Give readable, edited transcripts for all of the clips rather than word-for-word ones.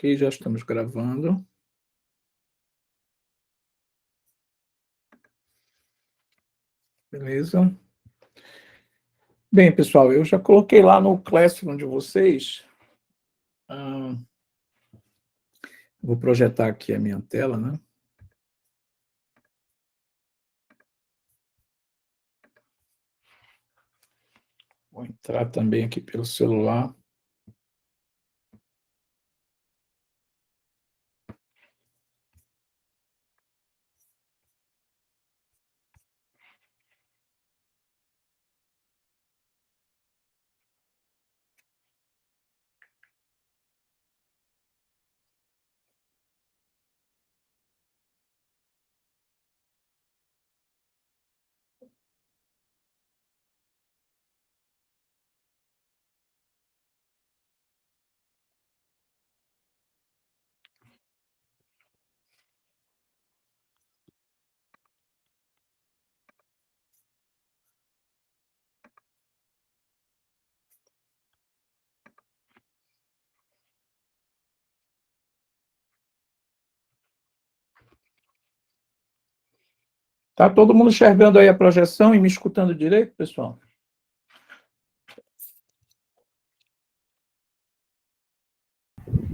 Ok, já estamos gravando. Beleza? Bem, pessoal, eu já coloquei lá no Classroom de vocês. Vou projetar aqui a minha tela, né? Vou entrar também aqui pelo celular. Tá todo mundo enxergando aí a projeção e me escutando direito, pessoal?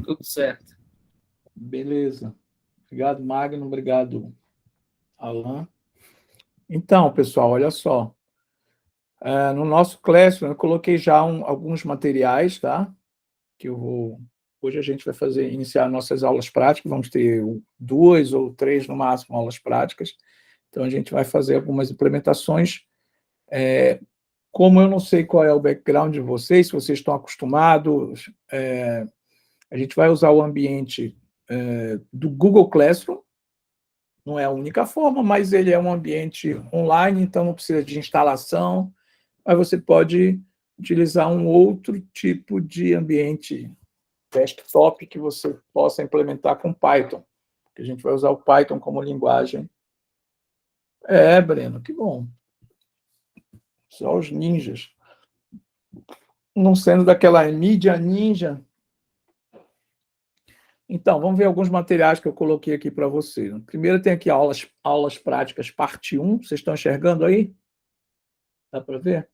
Tudo certo. Beleza. Obrigado, Magno. Obrigado, Alan. Então, pessoal, olha só. No nosso Classroom, eu coloquei já alguns materiais, tá? Que eu vou... Hoje a gente vai iniciar nossas aulas práticas, vamos ter 2 ou 3, no máximo, aulas práticas. Então, a gente vai fazer algumas implementações. Como eu não sei qual é o background de vocês, se vocês estão acostumados, a gente vai usar o ambiente do Google Classroom. Não é a única forma, mas ele é um ambiente online, então não precisa de instalação, mas você pode utilizar um outro tipo de ambiente desktop que você possa implementar com Python, porque a gente vai usar o Python como linguagem. Breno, que bom. Só os ninjas. Não sendo daquela mídia ninja. Então, vamos ver alguns materiais que eu coloquei aqui para vocês. Primeiro tem aqui aulas práticas, parte 1. Vocês estão enxergando aí? Dá para ver?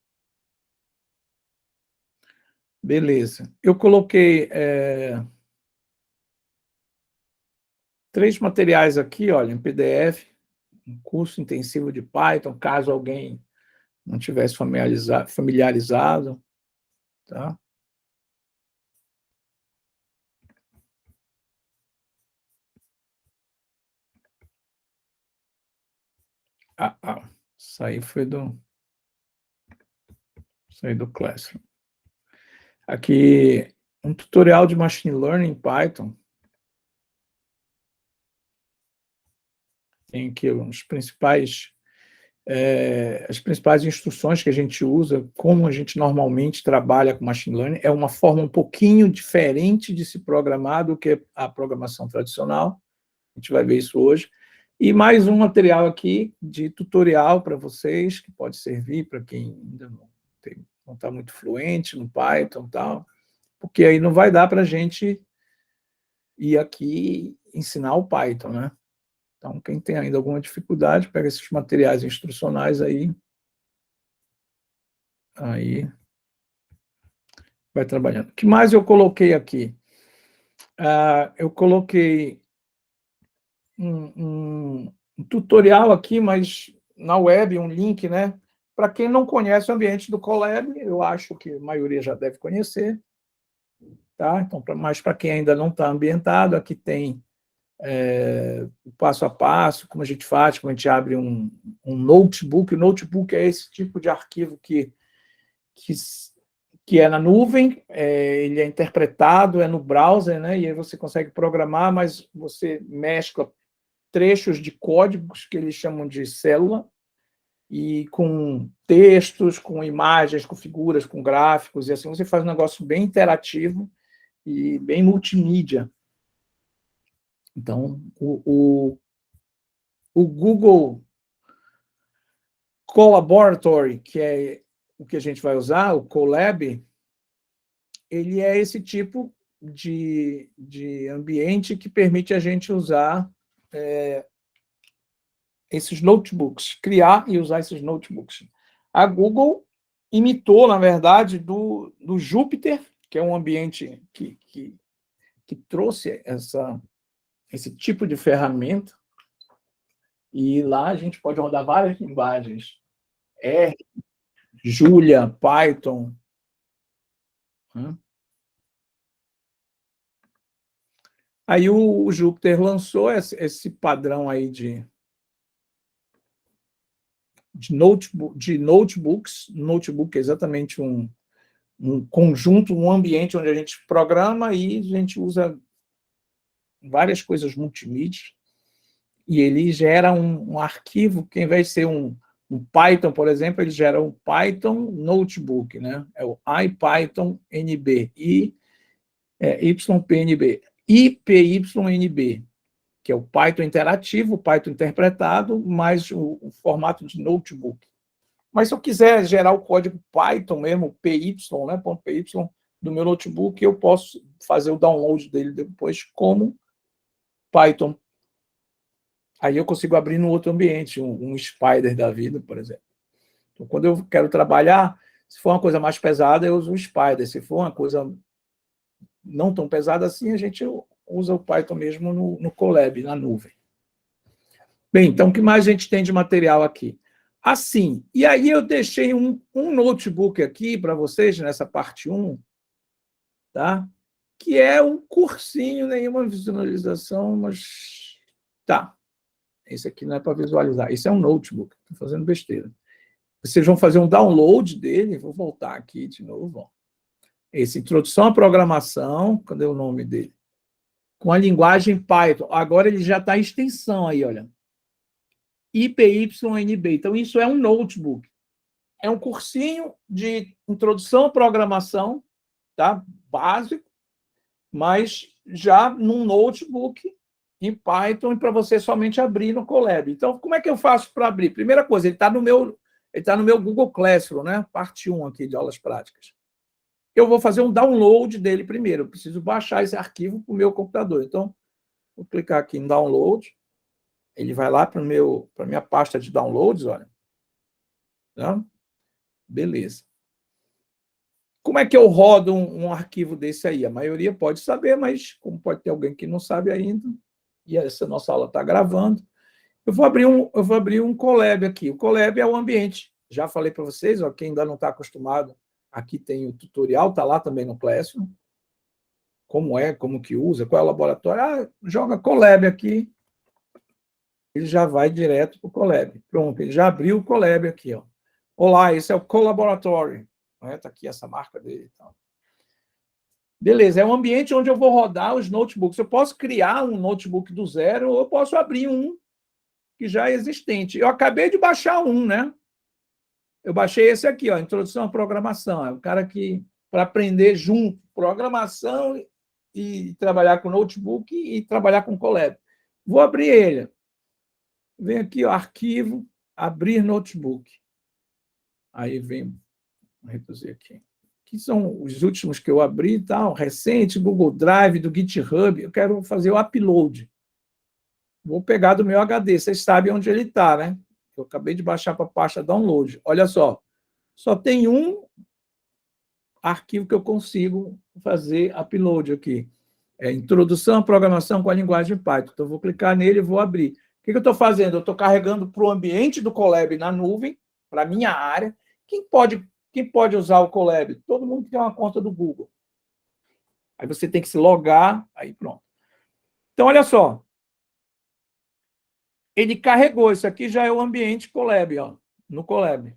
Beleza. Eu coloquei 3 materiais aqui, olha, em PDF, um curso intensivo de Python, caso alguém não tivesse familiarizado, tá? Isso aí foi do Classroom. Aqui, um tutorial de Machine Learning em Python. Tem aqui as principais instruções que a gente usa, como a gente normalmente trabalha com Machine Learning. É uma forma um pouquinho diferente de se programar do que a programação tradicional. A gente vai ver isso hoje. E mais um material aqui de tutorial para vocês, que pode servir para quem ainda não está muito fluente no Python e tal, porque aí não vai dar para a gente ir aqui ensinar o Python, né? Então, quem tem ainda alguma dificuldade, pega esses materiais instrucionais aí vai trabalhando. O que mais eu coloquei aqui? Eu coloquei um tutorial aqui, mas na web, um link, né? Para quem não conhece o ambiente do Colab, eu acho que a maioria já deve conhecer, tá? Então, mas para quem ainda não está ambientado, aqui tem o passo a passo, como a gente faz, como a gente abre um notebook. O notebook é esse tipo de arquivo que é na nuvem, ele é interpretado, é no browser, né? E aí você consegue programar, mas você mescla trechos de códigos que eles chamam de célula, e com textos, com imagens, com figuras, com gráficos, e assim você faz um negócio bem interativo e bem multimídia. Então, o Google Collaboratory, que é o que a gente vai usar, o Colab, ele é esse tipo de ambiente que permite a gente usar esses notebooks, criar e usar esses notebooks. A Google imitou, na verdade, do Jupyter, que é um ambiente que trouxe esse tipo de ferramenta, e lá a gente pode rodar várias linguagens, R, Julia, Python. Aí o Jupyter lançou esse padrão aí de notebooks. Notebook é exatamente um conjunto, um ambiente onde a gente programa e a gente usa várias coisas multimídia, e ele gera um arquivo que, ao invés de ser um Python, por exemplo, ele gera um Python Notebook, né? É o IPython NB, YPNB, IPYNB, que é o Python interativo, o Python interpretado, mais o formato de notebook. Mas se eu quiser gerar o código Python mesmo, PY, né, .py, do meu notebook, eu posso fazer o download dele depois como Python. Aí eu consigo abrir no outro ambiente, um Spider da vida, por exemplo. Então, quando eu quero trabalhar, se for uma coisa mais pesada, eu uso o Spider. Se for uma coisa não tão pesada assim, a gente usa o Python mesmo no Colab, na nuvem. Bem, então, o que mais a gente tem de material aqui? Assim, e aí eu deixei um notebook aqui para vocês, nessa parte 1, tá? Que é um cursinho, nenhuma visualização, mas tá. Esse aqui não é para visualizar, esse é um notebook, estou fazendo besteira. Vocês vão fazer um download dele, vou voltar aqui de novo. Ó. Esse Introdução à Programação, cadê o nome dele? Com a linguagem Python. Agora ele já está em extensão aí, olha. IPYNB. Então, isso é um notebook. É um cursinho de introdução à programação, tá? Básico, mas já num notebook em Python e para você somente abrir no Colab. Então, como é que eu faço para abrir? Primeira coisa, ele está no meu Google Classroom, né? Parte 1 aqui de aulas práticas. Eu vou fazer um download dele primeiro. Eu preciso baixar esse arquivo para o meu computador. Então, vou clicar aqui em download. Ele vai lá para a minha pasta de downloads, olha. Tá? Beleza. Como é que eu rodo um arquivo desse aí? A maioria pode saber, mas como pode ter alguém que não sabe ainda, e essa nossa aula está gravando, eu vou abrir um Colab aqui. O Colab é o ambiente. Já falei para vocês, ó, quem ainda não está acostumado, aqui tem o tutorial, está lá também no Classroom. Como que usa, qual é o laboratório. Ah, joga Colab aqui, ele já vai direto para o Colab. Pronto, ele já abriu o Colab aqui. Ó. Olá, esse é o Collaboratory. Está aqui essa marca dele. Então. Beleza, é um ambiente onde eu vou rodar os notebooks. Eu posso criar um notebook do zero ou eu posso abrir um que já é existente. Eu acabei de baixar um, né? Eu baixei esse aqui, ó, Introdução à Programação. É o cara que, para aprender junto, programação e trabalhar com notebook e trabalhar com Colab. Vou abrir ele. Vem aqui, ó, arquivo, abrir notebook. Aí vem, vou reduzir aqui. Que são os últimos que eu abri, tal, recente, Google Drive, do GitHub. Eu quero fazer o upload. Vou pegar do meu HD. Vocês sabem onde ele está, né? Eu acabei de baixar para a pasta download. Olha só tem um arquivo que eu consigo fazer upload aqui. É Introdução à Programação com a Linguagem Python. Então, eu vou clicar nele e vou abrir. O que eu estou fazendo? Eu estou carregando para o ambiente do Colab na nuvem, para a minha área. Quem pode usar o Colab? Todo mundo que tem uma conta do Google. Aí você tem que se logar, aí pronto. Então, olha só. Ele carregou. Isso aqui já é o ambiente Colab, ó, no Colab.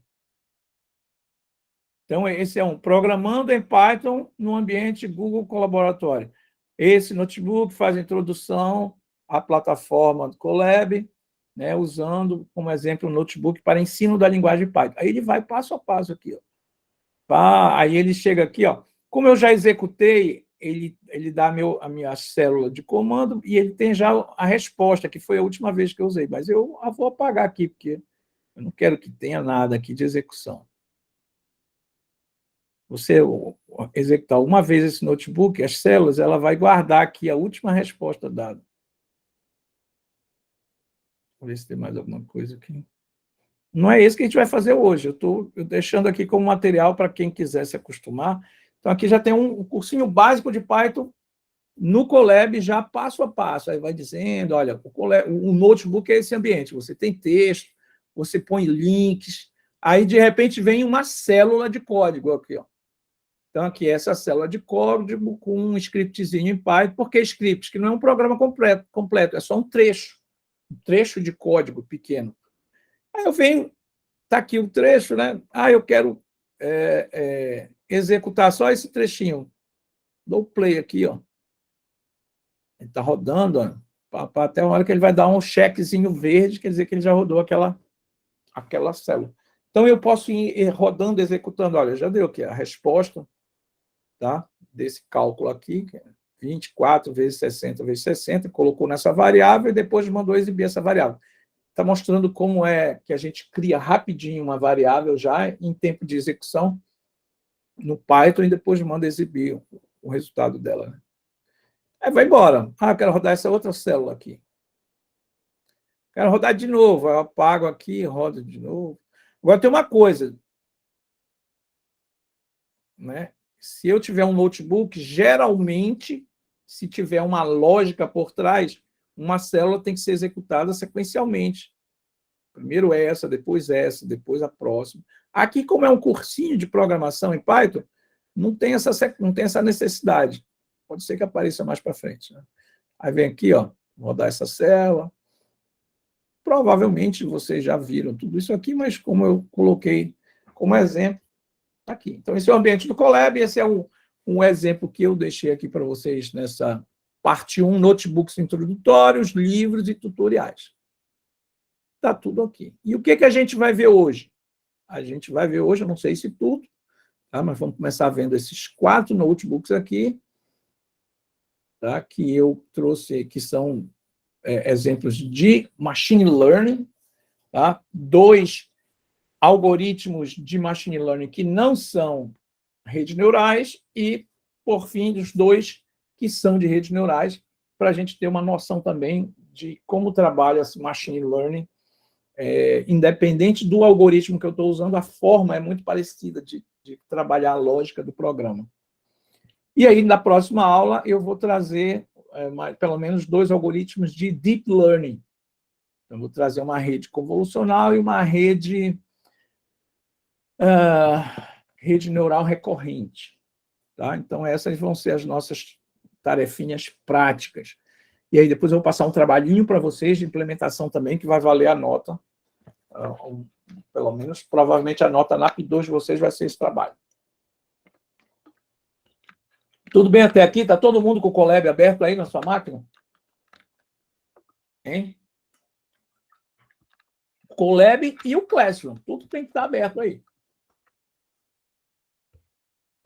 Então, esse é um programando em Python no ambiente Google Colaboratório. Esse notebook faz a introdução à plataforma do Colab, né, usando como exemplo o notebook para ensino da linguagem Python. Aí ele vai passo a passo aqui. Ó. Aí ele chega aqui, ó. Como eu já executei, ele dá a minha célula de comando e ele tem já a resposta, que foi a última vez que eu usei. Mas eu vou apagar aqui, porque eu não quero que tenha nada aqui de execução. executar uma vez esse notebook, as células, ela vai guardar aqui a última resposta dada. Vou ver se tem mais alguma coisa aqui. Não é isso que a gente vai fazer hoje. Eu estou deixando aqui como material para quem quiser se acostumar. Então, aqui já tem um cursinho básico de Python no Colab, já passo a passo. Aí vai dizendo, olha, o notebook é esse ambiente. Você tem texto, você põe links, aí, de repente, vem uma célula de código aqui, ó. Então, aqui é essa célula de código com um scriptzinho em Python. Por que script? Que não é um programa completo, é só um trecho de código pequeno. Aí eu venho, está aqui o trecho, né? Eu quero executar só esse trechinho. Dou play aqui, ó. Ele está rodando, ó, até a hora que ele vai dar um checkzinho verde, quer dizer que ele já rodou aquela célula. Então, eu posso ir rodando, executando. Olha, já deu aqui a resposta, tá? Desse cálculo aqui, 24 vezes 60 vezes 60, colocou nessa variável e depois mandou exibir essa variável. Está mostrando como é que a gente cria rapidinho uma variável já em tempo de execução no Python e depois manda exibir o resultado dela. Né? Aí vai embora. Quero rodar essa outra célula aqui. Quero rodar de novo. Eu apago aqui, rodo de novo. Agora tem uma coisa. Né? Se eu tiver um notebook, geralmente, se tiver uma lógica por trás, uma célula tem que ser executada sequencialmente. Primeiro essa, depois a próxima. Aqui, como é um cursinho de programação em Python, não tem essa necessidade. Pode ser que apareça mais para frente. Né? Aí vem aqui, ó, vou rodar essa célula. Provavelmente vocês já viram tudo isso aqui, mas como eu coloquei como exemplo, tá aqui. Então, esse é o ambiente do Colab, esse é um exemplo que eu deixei aqui para vocês nessa parte 1, notebooks introdutórios, livros e tutoriais. Está tudo aqui. E o que a gente vai ver hoje? A gente vai ver hoje, eu não sei se tudo, tá? Mas vamos começar vendo esses 4 notebooks aqui, tá? Que eu trouxe, que são exemplos de machine learning, tá? 2 algoritmos de machine learning que não são redes neurais e, por fim, os 2 que são de redes neurais, para a gente ter uma noção também de como trabalha esse machine learning. Independente do algoritmo que eu estou usando, a forma é muito parecida de trabalhar a lógica do programa. E aí, na próxima aula, eu vou trazer pelo menos 2 algoritmos de deep learning. Então, vou trazer uma rede convolucional e uma rede neural recorrente. Tá? Então, essas vão ser as nossas tarefinhas práticas. E aí, depois eu vou passar um trabalhinho para vocês de implementação também, que vai valer a nota. Pelo menos, provavelmente, a nota NAP2 de vocês vai ser esse trabalho. Tudo bem até aqui? Está todo mundo com o Colab aberto aí na sua máquina? Hein? O Colab e o Classroom. Tudo tem que estar aberto aí.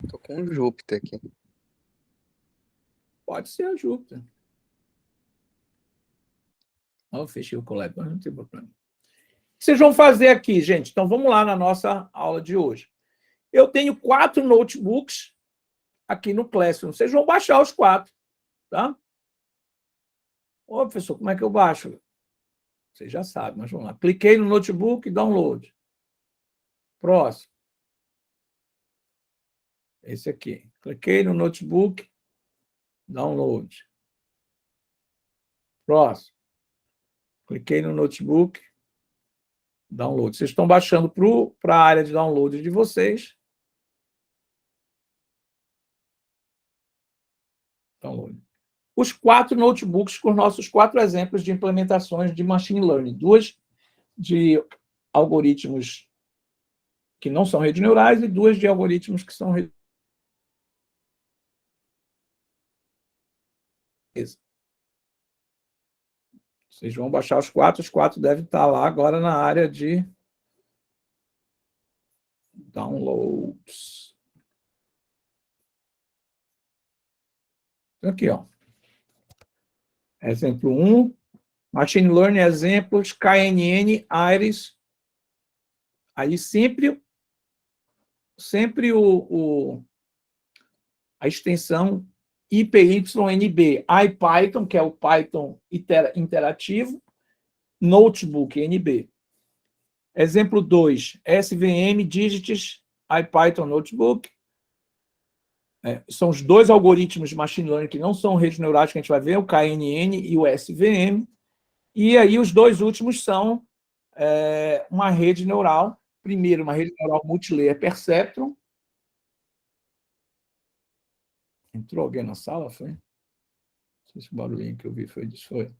Estou com o Júpiter aqui. Pode ser a Júpiter. Eu fechei o Colab, mas não tem problema. O que vocês vão fazer aqui, gente? Então, vamos lá na nossa aula de hoje. Eu tenho 4 notebooks aqui no Classroom. Vocês vão baixar os 4, tá? Ô, professor, como é que eu baixo? Vocês já sabem, mas vamos lá. Cliquei no notebook e download. Próximo. Esse aqui. Cliquei no notebook, download. Próximo. Cliquei no notebook, download. Vocês estão baixando para a área de download de vocês. Download. Os 4 notebooks com os nossos 4 exemplos de implementações de machine learning. 2 de algoritmos que não são redes neurais e 2 de algoritmos que são redes. Vocês vão baixar os 4 devem estar lá agora na área de downloads. Aqui, ó. Exemplo 1, Machine Learning exemplos, KNN, Iris. Aí sempre a extensão IPYNB, IPython, que é o Python interativo, Notebook, NB. Exemplo 2, SVM, Digits, IPython Notebook. São os dois algoritmos de machine learning que não são redes neurais que a gente vai ver, o KNN e o SVM. E aí os dois últimos são uma rede neural. Primeiro, uma rede neural multilayer perceptron. Entrou alguém na sala, foi? Não sei se o barulhinho que eu vi foi disso, foi.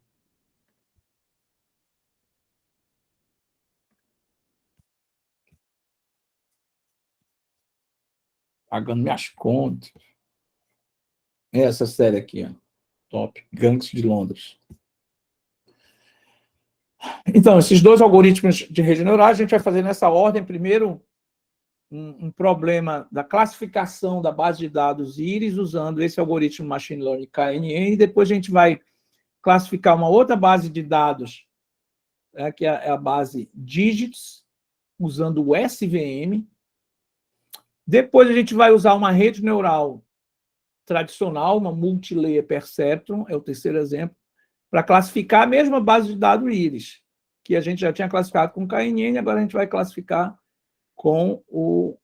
Pagando minhas contas. Essa série aqui, ó. Top. Gangs de Londres. Então, esses dois algoritmos de rede neural, a gente vai fazer nessa ordem. Primeiro, um problema da classificação da base de dados íris usando esse algoritmo Machine Learning KNN, e depois a gente vai classificar uma outra base de dados, que é a base Digits, usando o SVM. Depois a gente vai usar uma rede neural tradicional, uma multilayer perceptron, é o terceiro exemplo, para classificar a mesma base de dados íris, que a gente já tinha classificado com o KNN, agora a gente vai classificar com o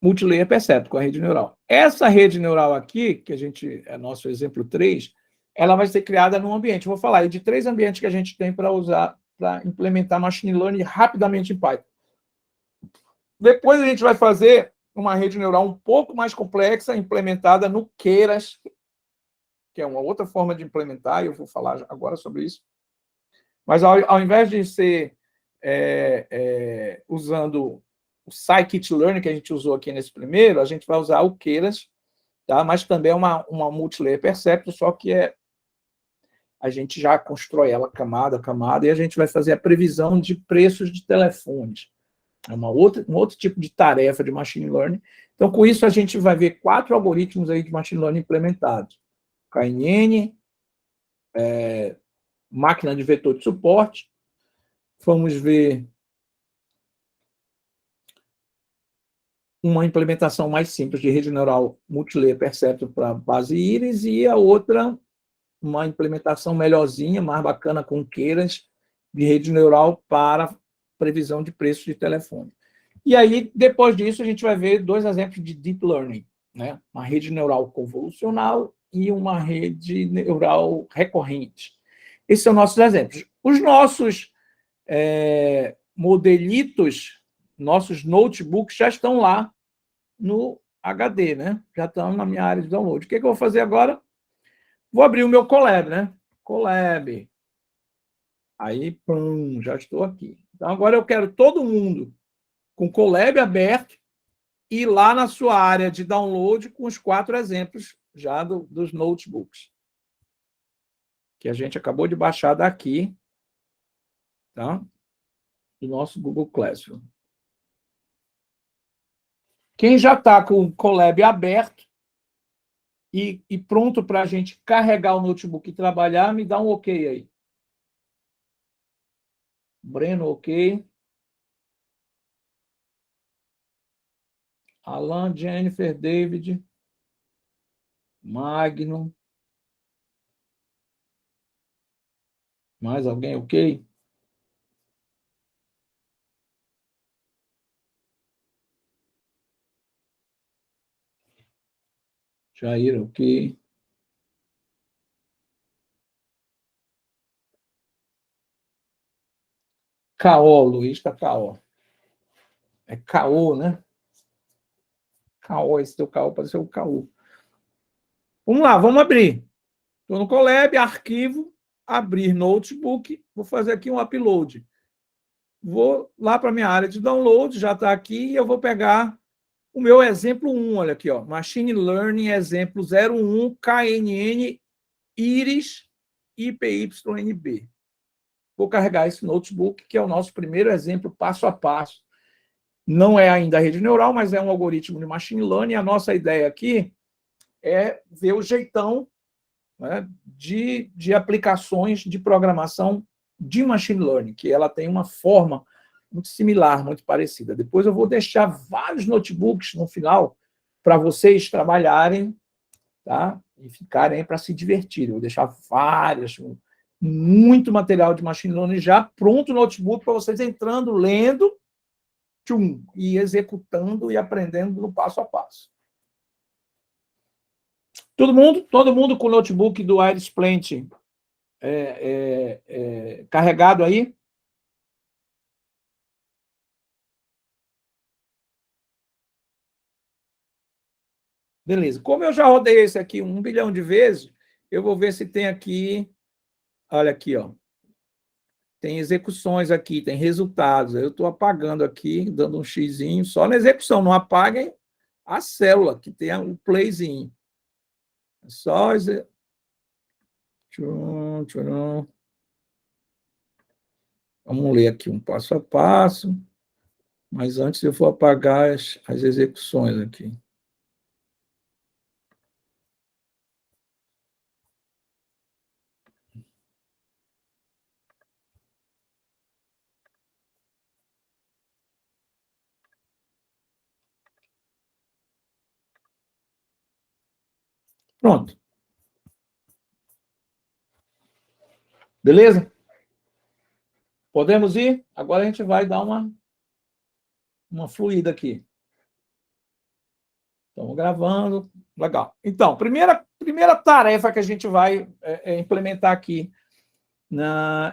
multilayer perceptron, com a rede neural. Essa rede neural aqui, que a gente é nosso exemplo 3, ela vai ser criada num ambiente. Vou falar aí de 3 ambientes que a gente tem para usar, para implementar machine learning rapidamente em Python. Depois a gente vai fazer uma rede neural um pouco mais complexa, implementada no Keras, que é uma outra forma de implementar, e eu vou falar agora sobre isso. Mas ao invés de ser usando o scikit-learn que a gente usou aqui nesse primeiro, a gente vai usar o Keras, tá? Mas também é uma multilayer perceptron, só que a gente já constrói ela camada a camada, e a gente vai fazer a previsão de preços de telefones. É um outro tipo de tarefa de machine learning. Então, com isso, a gente vai ver 4 algoritmos aí de machine learning implementados. KNN, máquina de vetor de suporte. Vamos ver uma implementação mais simples de rede neural multilayer perceptron para base íris, e a outra, uma implementação melhorzinha, mais bacana, com Keras, de rede neural para previsão de preço de telefone. E aí, depois disso, a gente vai ver 2 exemplos de deep learning, né? Uma rede neural convolucional e uma rede neural recorrente. Esses são nossos exemplos. Os nossos modelitos, nossos notebooks já estão lá no HD, né? Já estão na minha área de download. O que eu vou fazer agora? Vou abrir o meu Colab, né? Colab. Aí, pum, já estou aqui. Então, agora eu quero todo mundo com o Colab aberto e lá na sua área de download com os 4 exemplos já dos notebooks, que a gente acabou de baixar daqui, tá? Do nosso Google Classroom. Quem já está com o Colab aberto e pronto para a gente carregar o notebook e trabalhar, me dá um ok aí. Breno, ok. Alan, Jennifer, David, Magno. Mais alguém ok? Jair, ok. Caô, Luiz está Caô. É Caô, né? Caô, esse teu Caô pode ser o Caô. Vamos lá, vamos abrir. Estou no Colab, arquivo, abrir notebook, vou fazer aqui um upload. Vou lá para a minha área de download, já está aqui, e eu vou pegar o meu exemplo 1, olha aqui, ó, Machine Learning exemplo 01, KNN, Iris, IPYNB. Vou carregar esse notebook, que é o nosso primeiro exemplo passo a passo. Não é ainda a rede neural, mas é um algoritmo de machine learning. A nossa ideia aqui é ver o jeitão, né, de aplicações de programação de machine learning, que ela tem uma forma muito similar, muito parecida. Depois eu vou deixar vários notebooks no final para vocês trabalharem, tá? E ficarem para se divertirem. Eu vou deixar várias, muito material de machine learning já pronto no notebook para vocês entrando, lendo, e executando e aprendendo no passo a passo. Todo mundo com o notebook do Iris Plant carregado aí? Beleza. Como eu já rodei esse aqui 1 bilhão de vezes, eu vou ver se tem aqui, olha aqui, ó. Tem execuções aqui, tem resultados. Eu estou apagando aqui, dando um xizinho, só na execução. Não apaguem a célula, que tem o playzinho. Só... Vamos ler aqui um passo a passo. Mas antes eu vou apagar as execuções aqui. Pronto. Beleza? Podemos ir? Agora a gente vai dar uma fluida aqui. Estamos gravando. Legal. Então, primeira tarefa que a gente vai implementar aqui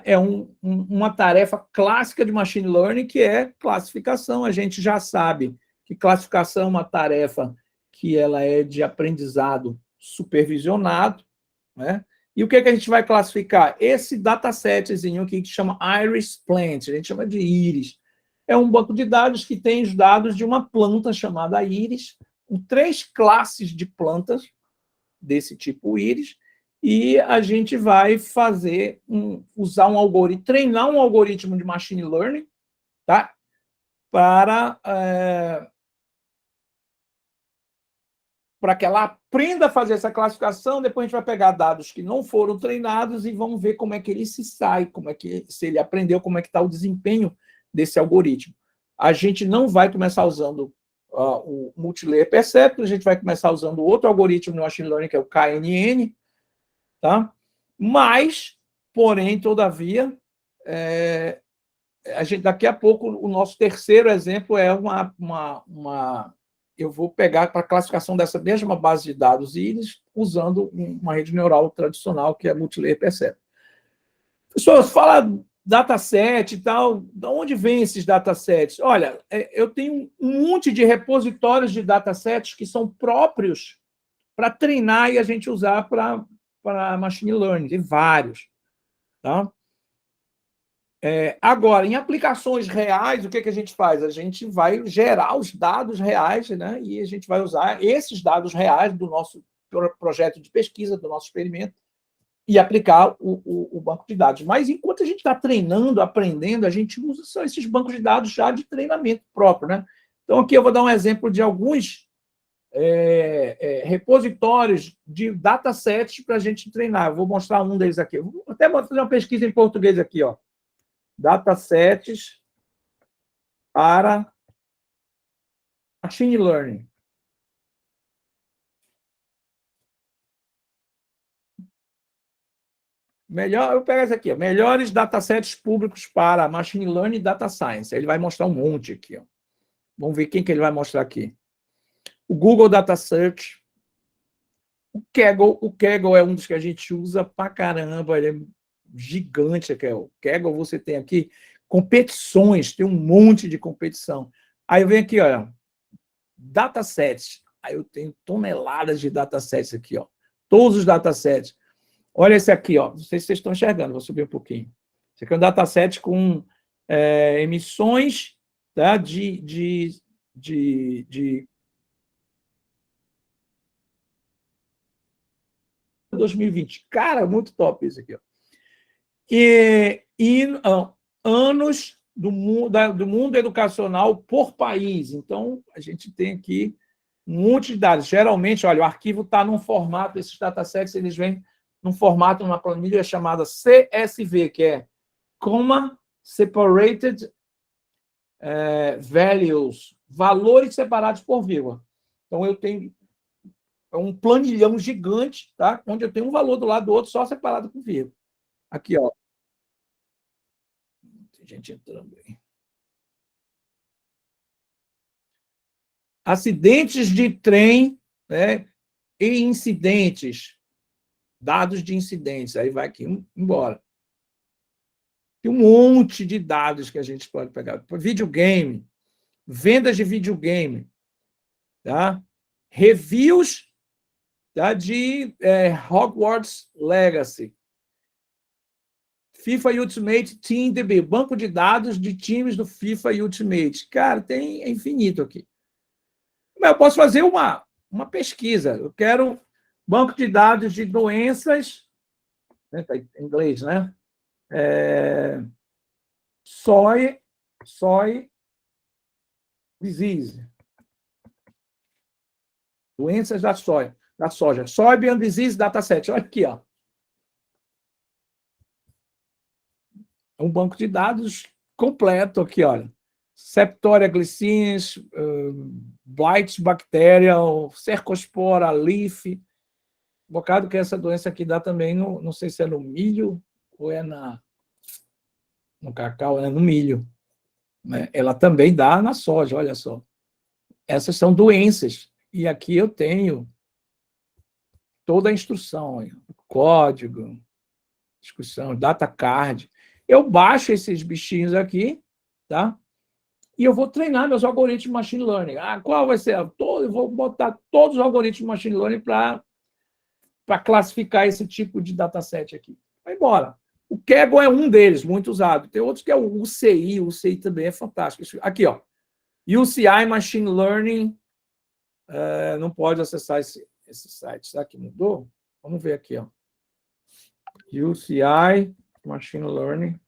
é uma tarefa clássica de machine learning, que é classificação. A gente já sabe que classificação é uma tarefa que ela é de aprendizado supervisionado, né? E o que a gente vai classificar? Esse datasetzinho aqui que chama Iris Plant, a gente chama de íris. É um banco de dados que tem os dados de uma planta chamada íris, com 3 classes de plantas desse tipo íris, e a gente vai usar um algoritmo, treinar um algoritmo de machine learning, tá? Para que ela aprenda a fazer essa classificação. Depois a gente vai pegar dados que não foram treinados e vamos ver como é que ele se sai, se ele aprendeu, como é que está o desempenho desse algoritmo. A gente não vai começar usando o Multilayer Perceptron, a gente vai começar usando outro algoritmo no machine learning, que é o KNN, tá? Mas, porém, todavia, a gente, daqui a pouco, o nosso terceiro exemplo é eu vou pegar para a classificação dessa mesma base de dados íris, usando uma rede neural tradicional, que é a Multilayer Perceptron. Pessoas, fala dataset e tal, de onde vêm esses datasets? Olha, eu tenho um monte de repositórios de datasets que são próprios para treinar e a gente usar para machine learning, tem vários. Tá? Agora, em aplicações reais, o que a gente faz? A gente vai gerar os dados reais, né? E a gente vai usar esses dados reais do nosso projeto de pesquisa, do nosso experimento, e aplicar o banco de dados. Mas, enquanto a gente está treinando, aprendendo, a gente usa só esses bancos de dados já de treinamento próprio, né? Então, aqui eu vou dar um exemplo de alguns repositórios de datasets para a gente treinar. Eu vou mostrar um deles aqui. Eu vou até fazer uma pesquisa em português aqui, ó. Datasets para machine learning. Eu pego esse aqui, ó, melhores datasets públicos para machine learning e data science. Ele vai mostrar um monte aqui, ó. Vamos ver quem que ele vai mostrar aqui. O Google Data Search, o Kaggle é um dos que a gente usa pra caramba, ele é gigante. O Kaggle, você tem aqui competições, tem um monte de competição. Aí eu venho aqui, olha, datasets. Aí eu tenho toneladas de datasets aqui, ó. Todos os datasets. Olha esse aqui, ó. Não sei se vocês estão enxergando, vou subir um pouquinho. Esse aqui é um dataset com emissões, tá, de 2020. Cara, muito top isso aqui, ó. Anos do mundo educacional por país. Então, a gente tem aqui um monte de dados. Geralmente, olha, o arquivo está num formato, esses datasets, eles vêm num formato, numa planilha chamada CSV, que é Comma Separated values, valores separados por vírgula. Então, eu tenho um planilhão gigante, tá? Onde eu tenho um valor do lado do outro, só separado por vírgula. Aqui, ó. Tem gente entrando aí. Acidentes de trem, né? E incidentes. Dados de incidentes. Aí vai aqui embora. Tem um monte de dados que a gente pode pegar. Videogame, vendas de videogame, tá? Reviews, tá? De Hogwarts Legacy. FIFA Ultimate Team DB, banco de dados de times do FIFA Ultimate. Cara, é infinito aqui. Mas eu posso fazer uma pesquisa. Eu quero banco de dados de doenças, né? Tá em inglês, né? Soy disease. Doenças da soja. Soybean disease dataset. Olha aqui, ó. É um banco de dados completo aqui, olha. Septoria glycines, blight bacterial, cercospora, leaf. Um bocado que essa doença aqui dá também, não sei se é no milho ou é no cacau, é no milho. Ela também dá na soja, olha só. Essas são doenças. E aqui eu tenho toda a instrução, código, discussão, data card. Eu baixo esses bichinhos aqui, tá? E eu vou treinar meus algoritmos de machine learning. Qual vai ser? Eu vou botar todos os algoritmos de machine learning para classificar esse tipo de dataset aqui. Vai embora. O Kaggle é um deles, muito usado. Tem outros que é o UCI. O UCI também é fantástico. Aqui, ó. UCI Machine Learning. Não pode acessar esse site. Será que mudou? Vamos ver aqui, ó. UCI Machine Learning.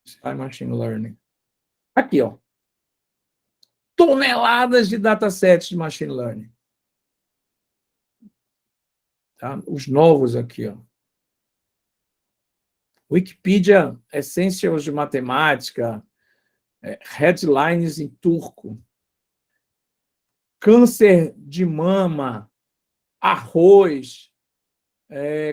UCI Machine Learning. Aqui, ó. Toneladas de datasets de machine learning. Tá? Os novos aqui, ó. Wikipedia Essentials de Matemática, headlines em turco, câncer de mama, arroz,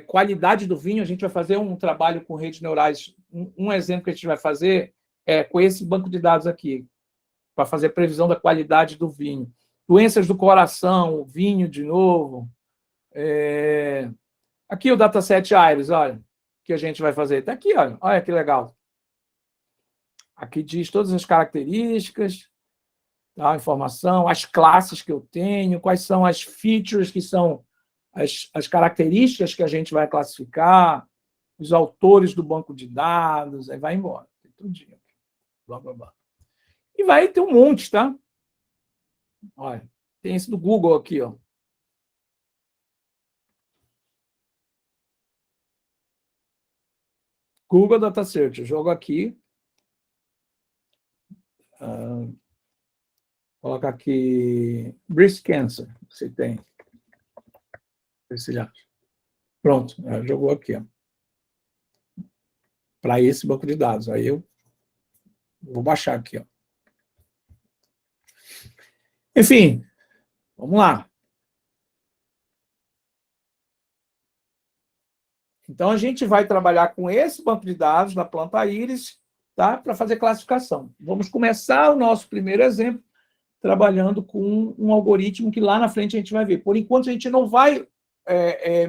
qualidade do vinho. A gente vai fazer um trabalho com redes neurais. Um exemplo que a gente vai fazer é com esse banco de dados aqui, para fazer previsão da qualidade do vinho. Doenças do coração, vinho de novo. Aqui o dataset Iris, olha, que a gente vai fazer. Está aqui, olha que legal. Aqui diz todas as características, tá? A informação, as classes que eu tenho, quais são as features, que são as características que a gente vai classificar, os autores do banco de dados, aí vai embora. Tem tudinho. Blá, blá, blá. E vai ter um monte, tá? Olha, tem esse do Google aqui, ó. Google Data Search. Eu jogo aqui. Coloca aqui breast cancer, se tem. Pronto, jogou aqui, ó. Para esse banco de dados. Aí eu vou baixar aqui, ó. Enfim, vamos lá. Então, a gente vai trabalhar com esse banco de dados da planta Iris, tá? Para fazer classificação. Vamos começar o nosso primeiro exemplo trabalhando com um algoritmo que lá na frente a gente vai ver. Por enquanto, a gente não vai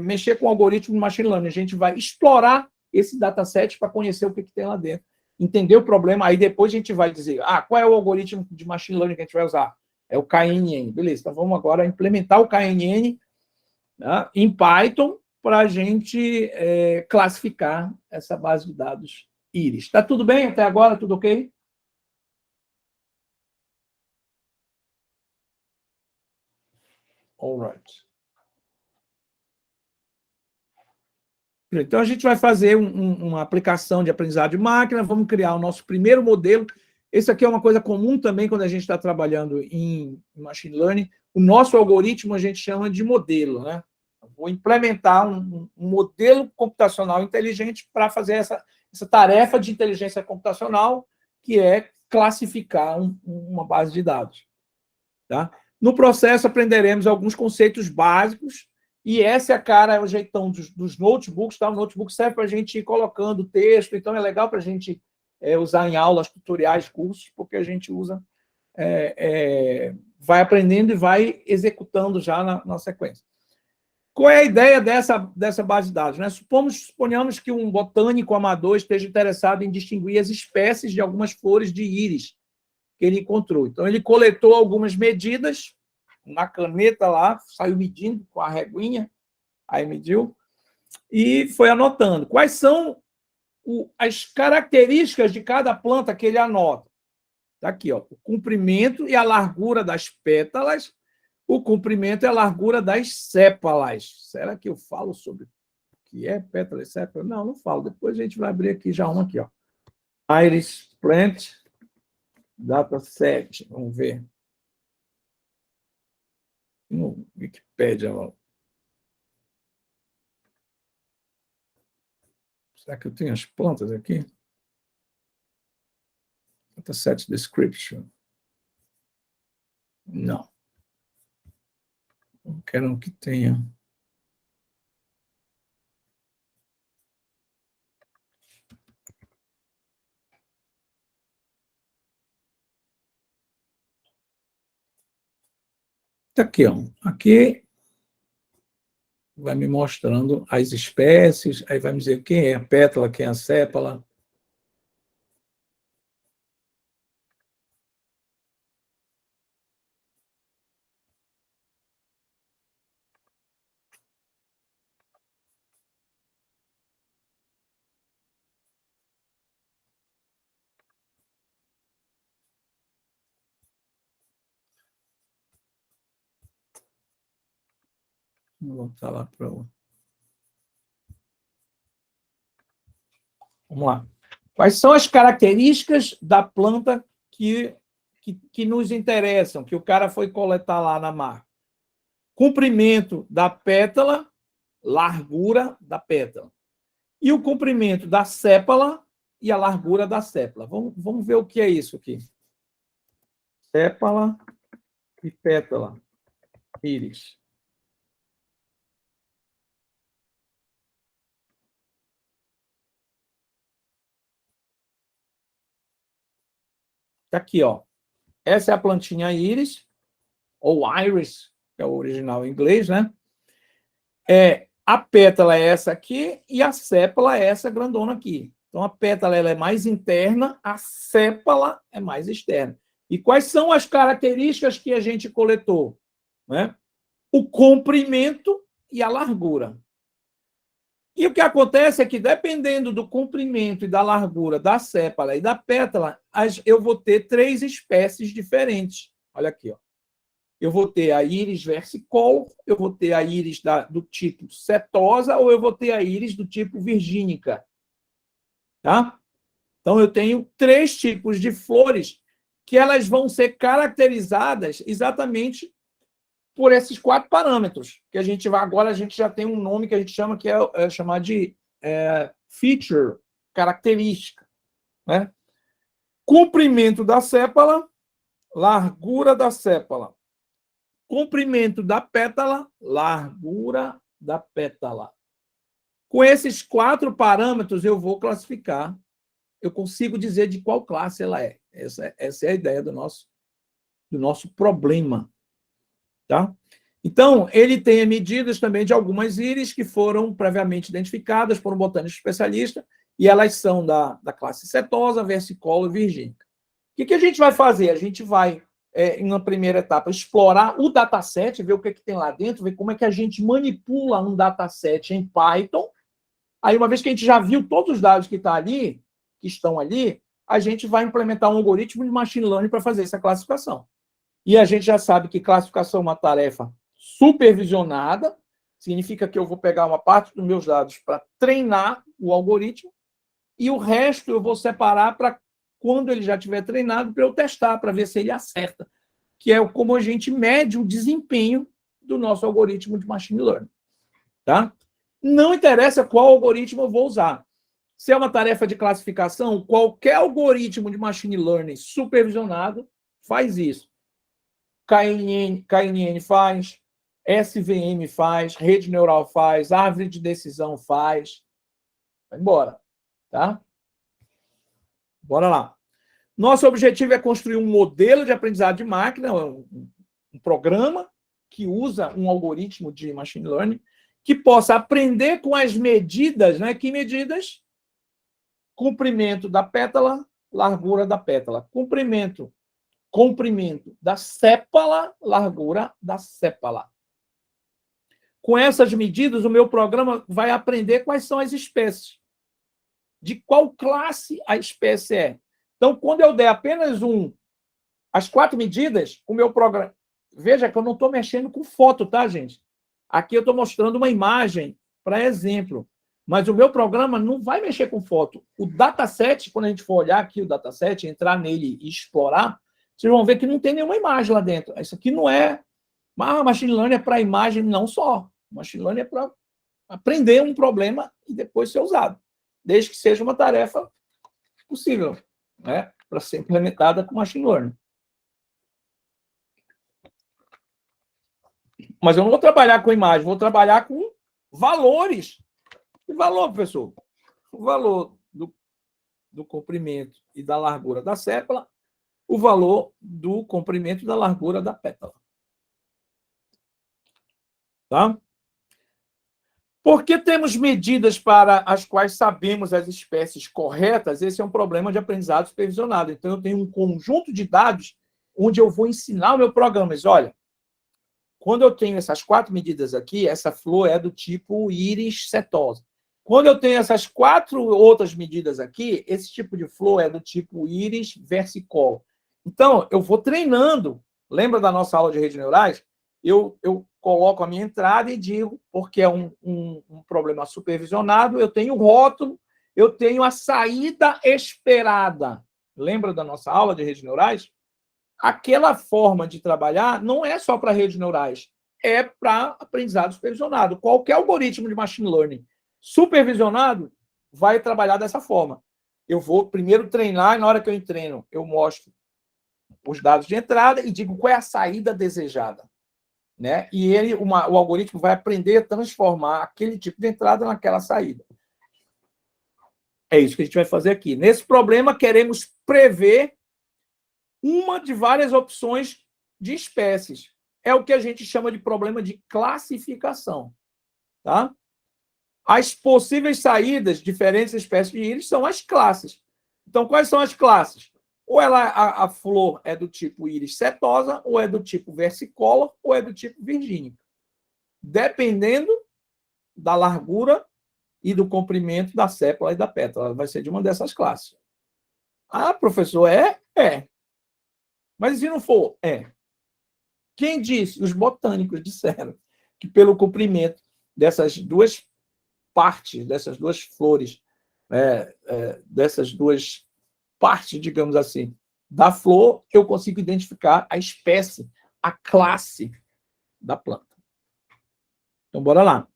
mexer com o algoritmo de machine learning, a gente vai explorar esse dataset para conhecer o que tem lá dentro, entender o problema, aí depois a gente vai dizer, qual é o algoritmo de machine learning que a gente vai usar? É o KNN. Beleza, então vamos agora implementar o KNN, né, em Python, para a gente classificar essa base de dados Iris. Está tudo bem até agora? Tudo ok? All right. Então, a gente vai fazer uma aplicação de aprendizado de máquina, vamos criar o nosso primeiro modelo. Esse aqui é uma coisa comum também quando a gente está trabalhando em machine learning. O nosso algoritmo a gente chama de modelo, né? Vou implementar um modelo computacional inteligente para fazer essa tarefa de inteligência computacional que é classificar uma base de dados. Tá? No processo, aprenderemos alguns conceitos básicos, e essa é a cara, é o jeitão dos notebooks. Tá? O notebook serve para a gente ir colocando texto, então é legal para a gente usar em aulas, tutoriais, cursos, porque a gente usa, vai aprendendo e vai executando já na sequência. Qual é a ideia dessa base de dados? Né? Suponhamos que um botânico amador esteja interessado em distinguir as espécies de algumas flores de íris que ele encontrou. Então, ele coletou algumas medidas na caneta lá, saiu medindo com a reguinha, aí mediu, e foi anotando. Quais são as características de cada planta que ele anota? Está aqui, ó, o comprimento e a largura das pétalas, o comprimento e a largura das sépalas. Será que eu falo sobre o que é pétala e sépala? Não, não falo. Depois a gente vai abrir aqui já uma aqui, ó. Iris Plant Dataset. Vamos ver. No Wikipedia. Ó. Será que eu tenho as plantas aqui? Dataset Description. Não. Não quero que tenha. Tá aqui, ó. Aqui vai me mostrando as espécies, aí vai me dizer quem é a pétala, quem é a sépala. Vou voltar lá para o... Vamos lá. Quais são as características da planta que nos interessam, que o cara foi coletar lá na mar? Comprimento da pétala, largura da pétala. E o comprimento da sépala e a largura da sépala. Vamos ver o que é isso aqui. Sépala e pétala. Íris. Aqui, ó. Essa é a plantinha íris, ou iris, que é o original em inglês, né? A pétala é essa aqui e a sépala é essa grandona aqui. Então, a pétala ela é mais interna, a sépala é mais externa. E quais são as características que a gente coletou? Né? O comprimento e a largura. E o que acontece é que, dependendo do comprimento e da largura da sépala e da pétala, eu vou ter 3 espécies diferentes. Olha aqui, ó. Eu vou ter a íris versicolor, eu vou ter a íris do tipo setosa, ou eu vou ter a íris do tipo virgínica. Tá? Então, eu tenho 3 tipos de flores que elas vão ser caracterizadas exatamente por esses 4 parâmetros, que agora a gente já tem um nome que a gente chama, que é chamar de feature, característica. Né? Comprimento da sépala, largura da sépala. Comprimento da pétala, largura da pétala. Com esses 4 parâmetros, eu vou classificar, eu consigo dizer de qual classe ela é. Essa é a ideia do nosso problema. Tá? Então, ele tem medidas também de algumas íris que foram previamente identificadas por um botânico especialista, e elas são da classe setosa, versicolor e virgínica. O que a gente vai fazer? A gente vai, em uma primeira etapa, explorar o dataset, ver o que tem lá dentro, ver como é que a gente manipula um dataset em Python. Aí, uma vez que a gente já viu todos os dados que estão ali, a gente vai implementar um algoritmo de machine learning para fazer essa classificação. E a gente já sabe que classificação é uma tarefa supervisionada, significa que eu vou pegar uma parte dos meus dados para treinar o algoritmo e o resto eu vou separar para quando ele já estiver treinado, para eu testar, para ver se ele acerta, que é como a gente mede o desempenho do nosso algoritmo de machine learning. Tá? Não interessa qual algoritmo eu vou usar. Se é uma tarefa de classificação, qualquer algoritmo de machine learning supervisionado faz isso. KNN faz, SVM faz, rede neural faz, árvore de decisão faz. Vai embora, tá? Bora lá. Nosso objetivo é construir um modelo de aprendizado de máquina, um programa que usa um algoritmo de machine learning que possa aprender com as medidas, né? Que medidas? Comprimento da pétala, largura da pétala. Comprimento da sépala, largura da sépala. Com essas medidas, o meu programa vai aprender quais são as espécies. De qual classe a espécie é. Então, quando eu der apenas as 4 medidas, o meu programa... Veja que eu não estou mexendo com foto, tá, gente? Aqui eu estou mostrando uma imagem para exemplo. Mas o meu programa não vai mexer com foto. O dataset, quando a gente for olhar aqui o dataset, entrar nele e explorar, vocês vão ver que não tem nenhuma imagem lá dentro. Isso aqui não é... Machine Learning é para imagem não só. Machine Learning é para aprender um problema e depois ser usado. Desde que seja uma tarefa possível, né? Para ser implementada com Machine Learning. Mas eu não vou trabalhar com imagem, vou trabalhar com valores. Que valor, professor? O valor do comprimento e da largura da sépala, o valor do comprimento e da largura da pétala. Tá? Porque temos medidas para as quais sabemos as espécies corretas, esse é um problema de aprendizado supervisionado. Então, eu tenho um conjunto de dados onde eu vou ensinar o meu programa. Mas, olha, quando eu tenho essas 4 medidas aqui, essa flor é do tipo íris setosa. Quando eu tenho essas 4 outras medidas aqui, esse tipo de flor é do tipo íris versicolor. Então, eu vou treinando. Lembra da nossa aula de redes neurais? Eu coloco a minha entrada e digo, porque é um problema supervisionado, eu tenho o rótulo, eu tenho a saída esperada. Lembra da nossa aula de redes neurais? Aquela forma de trabalhar não é só para redes neurais, é para aprendizado supervisionado. Qualquer algoritmo de machine learning supervisionado vai trabalhar dessa forma. Eu vou primeiro treinar, e na hora que eu treino, eu mostro os dados de entrada e digo qual é a saída desejada. Né? E o algoritmo vai aprender a transformar aquele tipo de entrada naquela saída. É isso que a gente vai fazer aqui. Nesse problema, queremos prever uma de várias opções de espécies. É o que a gente chama de problema de classificação. Tá? As possíveis saídas de diferentes espécies de íris são as classes. Então, quais são as classes? Ou a flor é do tipo íris setosa, ou é do tipo versicolor, ou é do tipo virgínica. Dependendo da largura e do comprimento da sépala e da pétala. Vai ser de uma dessas classes. Ah, professor, é? É. Mas se não for? É. Quem disse? Os botânicos disseram que pelo comprimento dessas 2 partes, dessas 2 flores, dessas 2 partes, digamos assim, da flor, eu consigo identificar a espécie, a classe da planta. Então, bora lá.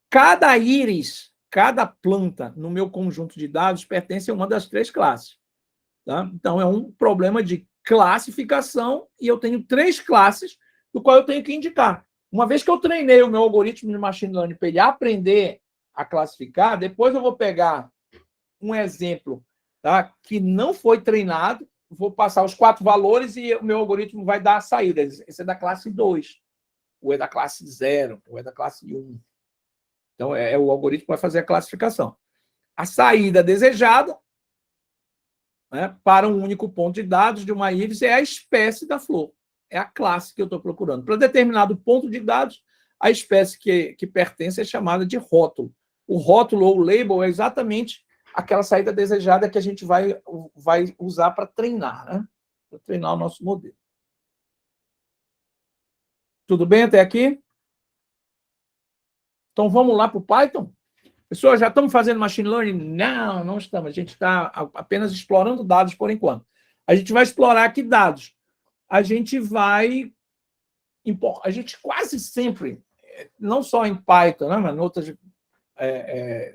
Cada íris, cada planta no meu conjunto de dados pertence a uma das 3 classes. Tá? Então, é um problema de classificação e eu tenho 3 classes do qual eu tenho que indicar. Uma vez que eu treinei o meu algoritmo de machine learning para ele aprender a classificar, depois eu vou pegar um exemplo, tá, que não foi treinado, vou passar os 4 valores e o meu algoritmo vai dar a saída. Esse é da classe 2, ou é da classe 0, ou é da classe 1. Então, o algoritmo vai fazer a classificação. A saída desejada, né, para um único ponto de dados de uma íris é a espécie da flor. É a classe que eu estou procurando. Para determinado ponto de dados, a espécie que pertence é chamada de rótulo. O rótulo ou label é exatamente aquela saída desejada que a gente vai usar para treinar, né? Para treinar o nosso modelo. Tudo bem até aqui? Então, vamos lá para o Python? Pessoal, já estamos fazendo machine learning? Não, não estamos. A gente está apenas explorando dados por enquanto. A gente vai explorar aqui dados. A gente quase sempre, não só em Python, né, mas em outras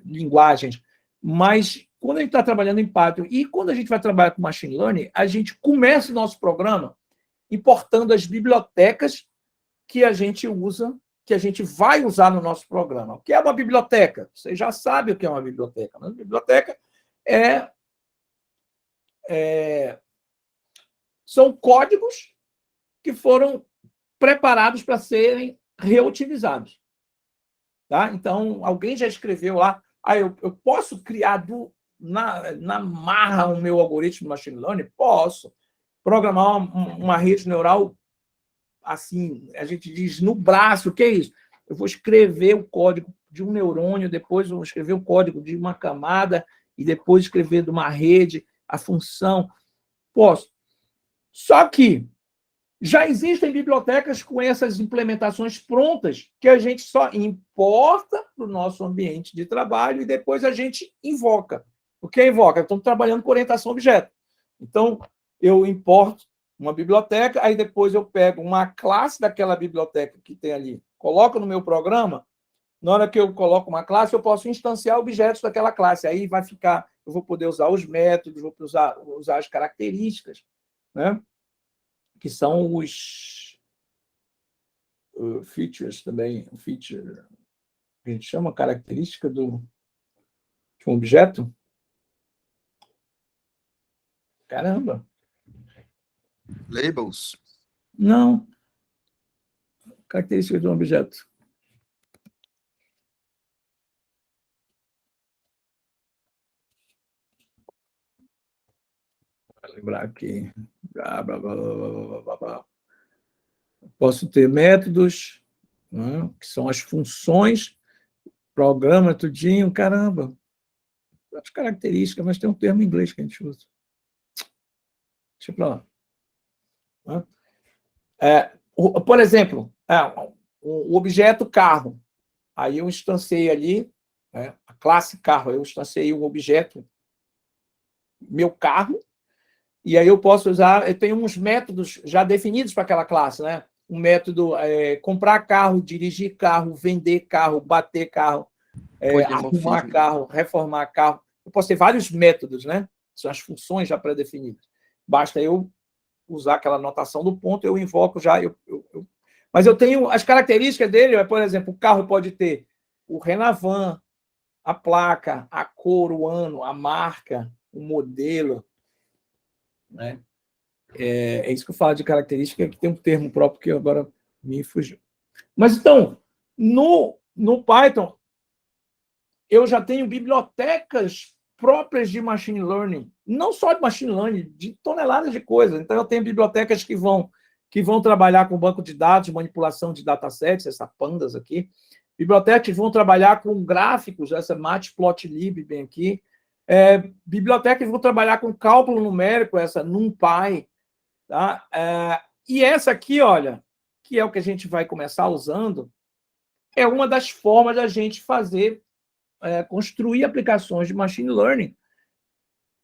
linguagens, Mas quando a gente está trabalhando em Python e quando a gente vai trabalhar com Machine Learning, a gente começa o nosso programa importando as bibliotecas que a gente usa, que a gente vai usar no nosso programa. O que é uma biblioteca? Você já sabe o que é uma biblioteca. Uma biblioteca são códigos que foram preparados para serem reutilizados. Tá? Então, alguém já escreveu lá, eu posso criar na marra o meu algoritmo de machine learning? Posso. Programar uma rede neural, assim, a gente diz no braço, o que é isso? Eu vou escrever o código de um neurônio, depois eu vou escrever o código de uma camada, e depois escrever de uma rede, a função. Posso. Só que já existem bibliotecas com essas implementações prontas que a gente só importa para o nosso ambiente de trabalho e depois a gente invoca. O que é invoca? Estamos trabalhando com orientação a objeto. Então, eu importo uma biblioteca, aí depois eu pego uma classe daquela biblioteca que tem ali, coloco no meu programa. Na hora que eu coloco uma classe, eu posso instanciar objetos daquela classe. Aí vai ficar, eu vou poder usar os métodos, vou usar as características, né? Que são os features também, feature, a gente chama característica de um objeto. Caramba! Labels? Não. Característica de um objeto. Vou lembrar aqui. Posso ter métodos, né, que são as funções, programa, tudinho, caramba. As características, mas tem um termo em inglês que a gente usa. Deixa eu falar. Por exemplo, o objeto carro. Aí eu instanciei ali, né, a classe carro, eu instanciei um objeto, meu carro, e aí eu posso usar, eu tenho uns métodos já definidos para aquela classe, né? Um método comprar carro, dirigir carro, vender carro, bater carro, arrumar carro, reformar carro. Eu posso ter vários métodos, né? São as funções já pré-definidas. Basta eu usar aquela notação do ponto, eu invoco já. Mas eu tenho as características dele, por exemplo, o carro pode ter o Renavan, a placa, a cor, o ano, a marca, o modelo, né? É isso que eu falo de característica, que tem um termo próprio que agora me fugiu. Mas, então, no Python, eu já tenho bibliotecas próprias de machine learning, não só de machine learning, de toneladas de coisas. Então, eu tenho bibliotecas que vão trabalhar com banco de dados, manipulação de datasets, essa pandas aqui. Bibliotecas que vão trabalhar com gráficos, essa matplotlib bem aqui. Bibliotecas que vão trabalhar com cálculo numérico, essa NumPy. Tá? E essa aqui, olha, que é o que a gente vai começar usando, é uma das formas da gente fazer, construir aplicações de machine learning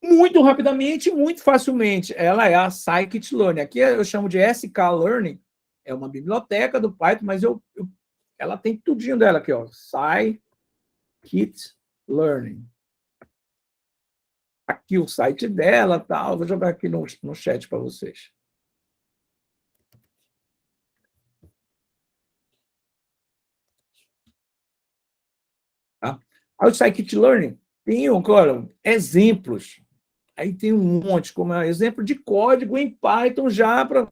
muito rapidamente e muito facilmente. Ela é a scikit-learn. Aqui eu chamo de sklearn, é uma biblioteca do Python, mas ela tem tudinho dela aqui, ó, scikit-learn. Aqui o site dela, tal. Vou jogar aqui no chat para vocês. Tá? Aí o scikit-learn tem, claro, exemplos. Aí tem um monte, como exemplo de código em Python já para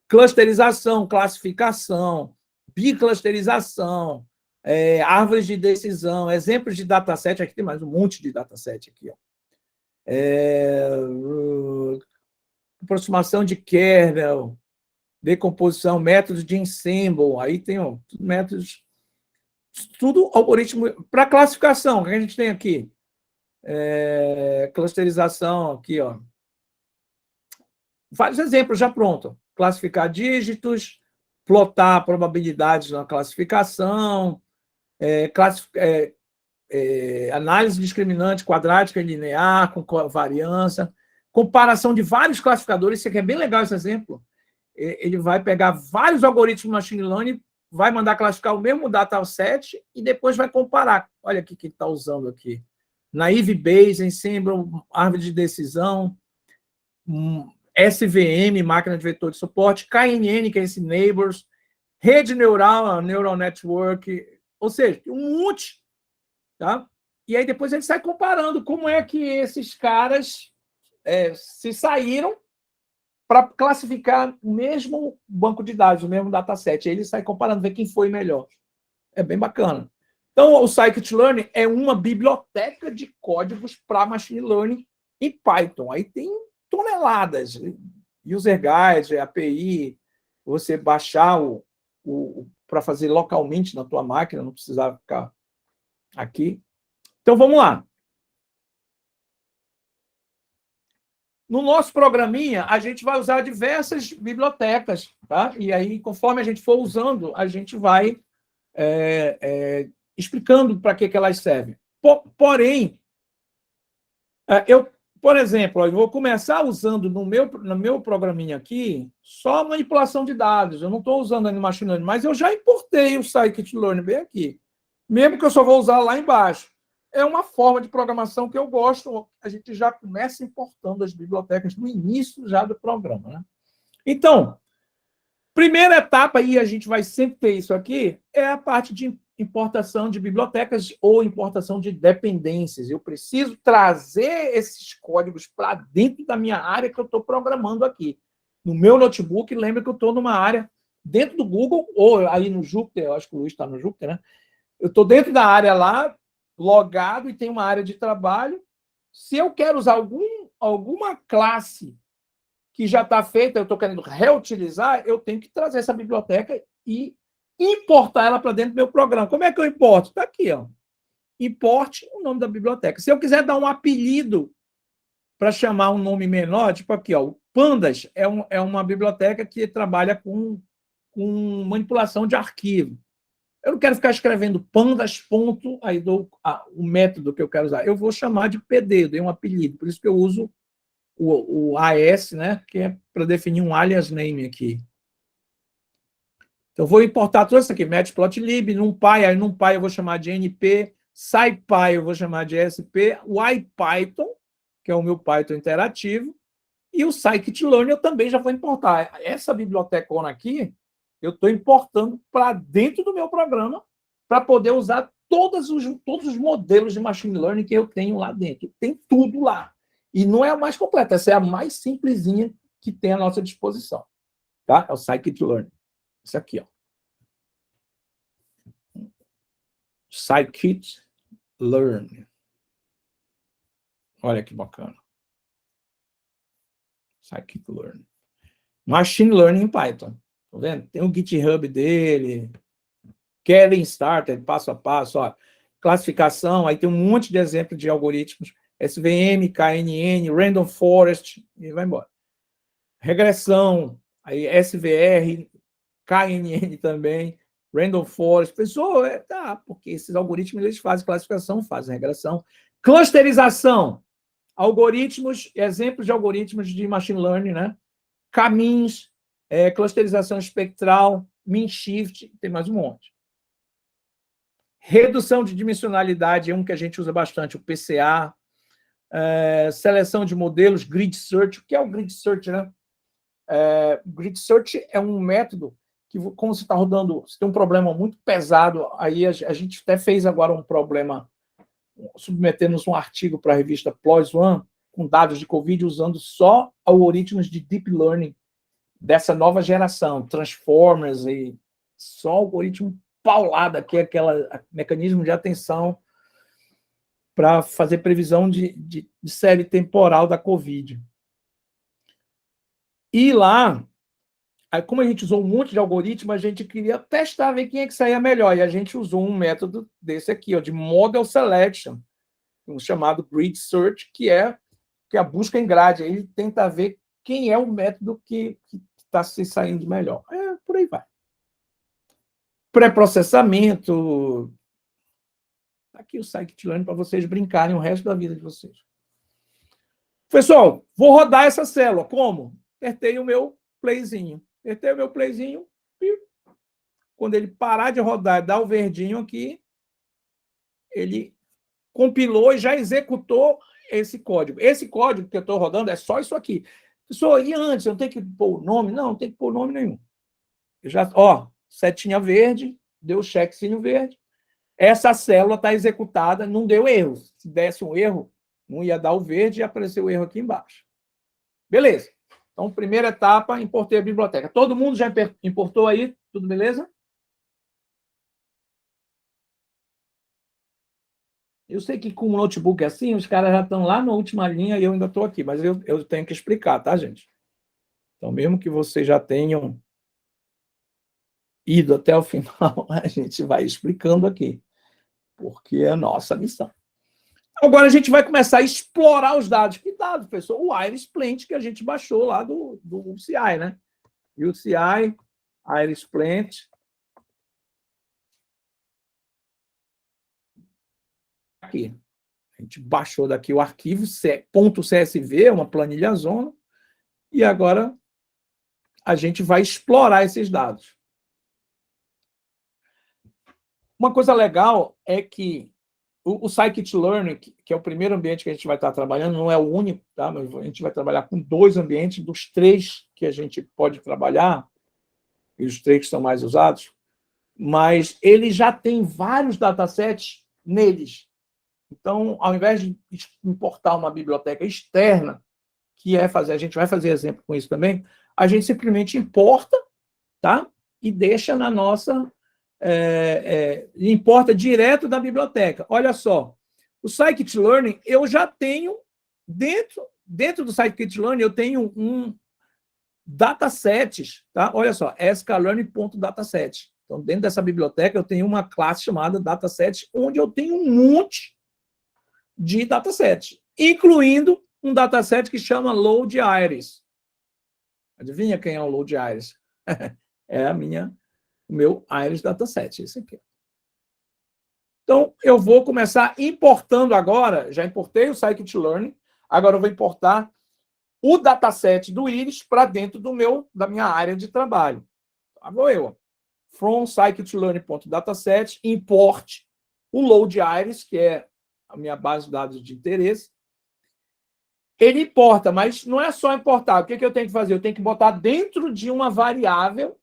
clusterização, classificação, biclusterização, árvores de decisão, exemplos de dataset. Aqui tem mais um monte de dataset aqui, ó. Aproximação de kernel, decomposição, métodos de ensemble. Aí tem métodos, tudo algoritmo para classificação. O que a gente tem aqui? Clusterização, aqui, ó. Vários exemplos já pronto. Classificar dígitos, plotar probabilidades na classificação, análise discriminante quadrática e linear, com variância, comparação de vários classificadores. Isso aqui é bem legal, esse exemplo. Ele vai pegar vários algoritmos de machine learning, vai mandar classificar o mesmo dataset e depois vai comparar. Olha aqui que ele está usando aqui. Naive Bayes, Ensemble, árvore de decisão, SVM, máquina de vetor de suporte, KNN, que é esse Neighbors, rede neural, Neural Network, ou seja, um monte, tá? E aí depois a gente sai comparando como é que esses caras se saíram para classificar o mesmo banco de dados, o mesmo dataset. Aí ele sai comparando, ver quem foi melhor. É bem bacana. Então, o Scikit-Learn é uma biblioteca de códigos para machine learning em Python. Aí tem toneladas. User Guide, API, você baixar para fazer localmente na tua máquina, não precisar ficar aqui. Então, vamos lá. No nosso programinha, a gente vai usar diversas bibliotecas, tá? E aí, conforme a gente for usando, a gente vai explicando para que elas servem. Porém, por exemplo, eu vou começar usando no meu programinha aqui só manipulação de dados. Eu não estou usando no Machine Learning, mas eu já importei o Scikit-Learn bem aqui. Mesmo que eu só vou usar lá embaixo. É uma forma de programação que eu gosto. A gente já começa importando as bibliotecas no início já do programa, né? Então, primeira etapa, e a gente vai sempre ter isso aqui, é a parte de importação de bibliotecas ou importação de dependências. Eu preciso trazer esses códigos para dentro da minha área que eu estou programando aqui. No meu notebook, lembra que eu estou numa área dentro do Google, ou aí no Jupyter, eu acho que o Luiz está no Jupyter, né? Eu estou dentro da área lá, logado, e tem uma área de trabalho. Se eu quero usar alguma classe que já está feita, eu estou querendo reutilizar, eu tenho que trazer essa biblioteca e importar ela para dentro do meu programa. Como é que eu importo? Está aqui, ó. Importe o nome da biblioteca. Se eu quiser dar um apelido para chamar um nome menor, tipo aqui, ó, o Pandas é uma biblioteca que trabalha com manipulação de arquivo. Eu não quero ficar escrevendo pandas, ponto, aí dou o método que eu quero usar. Eu vou chamar de PD, dei um apelido, por isso que eu uso o AS, né, que é para definir um alias name aqui. Então, eu vou importar tudo isso aqui, matplotlib, NumPy, aí NumPy eu vou chamar de NP, SciPy eu vou chamar de SP, o IPython, que é o meu Python interativo, e o Scikit-Learn eu também já vou importar. Essa bibliotecona aqui, eu estou importando para dentro do meu programa para poder usar todos os modelos de machine learning que eu tenho lá dentro. Tem tudo lá. E não é a mais completa, essa é a mais simplesinha que tem à nossa disposição. Tá? É o Scikit-Learn. Isso aqui, ó. Scikit-Learn. Olha que bacana. Scikit-Learn. Machine Learning em Python. Tá vendo? Tem o GitHub dele. Getting Started, passo a passo. Ó. Classificação, aí tem um monte de exemplos de algoritmos. SVM, KNN, Random Forest, e vai embora. Regressão, aí SVR, KNN também, Random Forest. Pessoal, tá, porque esses algoritmos eles fazem classificação, fazem regressão. Clusterização, algoritmos, exemplos de algoritmos de machine learning, né? Caminhos, clusterização espectral, mean shift, tem mais um monte. Redução de dimensionalidade é um que a gente usa bastante, o PCA. Seleção de modelos, grid search. O que é o grid search, né? Grid search é um método que, como você está rodando, você tem um problema muito pesado, aí a gente até fez agora um problema, submetemos um artigo para a revista PLOS ONE, com dados de Covid, usando só algoritmos de deep learning dessa nova geração, transformers, e só algoritmo paulada, que é aquele mecanismo de atenção para fazer previsão de série temporal da Covid. E lá, como a gente usou um monte de algoritmo, a gente queria testar, ver quem é que saía melhor. E a gente usou um método desse aqui, ó, de Model Selection, um chamado Grid Search, que é a busca em grade. Ele tenta ver quem é o método que está se saindo melhor. Por aí vai. Pré-processamento. Aqui o Scikit-Learn para vocês brincarem o resto da vida de vocês. Pessoal, vou rodar essa célula. Como? Apertei o meu playzinho. Apertei o meu playzinho. E quando ele parar de rodar e dar o verdinho aqui, ele compilou e já executou esse código. Esse código que eu estou rodando é só isso aqui. Pessoal, e antes, eu não tenho que pôr o nome? Não, não tem que pôr nome nenhum. Eu já, setinha verde, deu chequezinho verde. Essa célula está executada, não deu erro. Se desse um erro, não ia dar o verde e apareceu o erro aqui embaixo. Beleza. Então, primeira etapa, importei a biblioteca. Todo mundo já importou aí? Tudo beleza? Eu sei que com o notebook assim, os caras já estão lá na última linha e eu ainda estou aqui, mas eu tenho que explicar, tá, gente? Então, mesmo que vocês já tenham ido até o final, a gente vai explicando aqui, porque é a nossa missão. Agora a gente vai começar a explorar os dados. Que dados, pessoal? O Iris Plant que a gente baixou lá do UCI, né? UCI, Iris Plant. Aqui. A gente baixou daqui o arquivo .csv, uma planilha zona, e agora a gente vai explorar esses dados. Uma coisa legal é que o Scikit-Learn, que é o primeiro ambiente que a gente vai estar trabalhando, não é o único, tá? Mas a gente vai trabalhar com 2 ambientes, dos 3 que a gente pode trabalhar, e os 3 que são mais usados, mas ele já tem vários datasets neles. Então, ao invés de importar uma biblioteca externa, que é fazer, a gente vai fazer exemplo com isso também, a gente simplesmente importa, tá? E deixa na nossa... importa direto da biblioteca. Olha só, o Scikit-Learn, eu já tenho, dentro do Scikit-Learn, eu tenho um datasets, tá? Olha só, sklearn.dataset. Então, dentro dessa biblioteca, eu tenho uma classe chamada datasets, onde eu tenho um monte de datasets, incluindo um dataset que chama Load Iris. Adivinha quem é o Load Iris? É o meu Iris dataset, esse aqui. Então, eu vou começar importando agora, já importei o Scikit-Learn, agora eu vou importar o dataset do Iris para dentro da minha área de trabalho. Tá, vou eu. From scikit-learn.dataset, import o Load Iris, que é a minha base de dados de interesse. Ele importa, mas não é só importar. O que eu tenho que fazer? Eu tenho que botar dentro de uma variável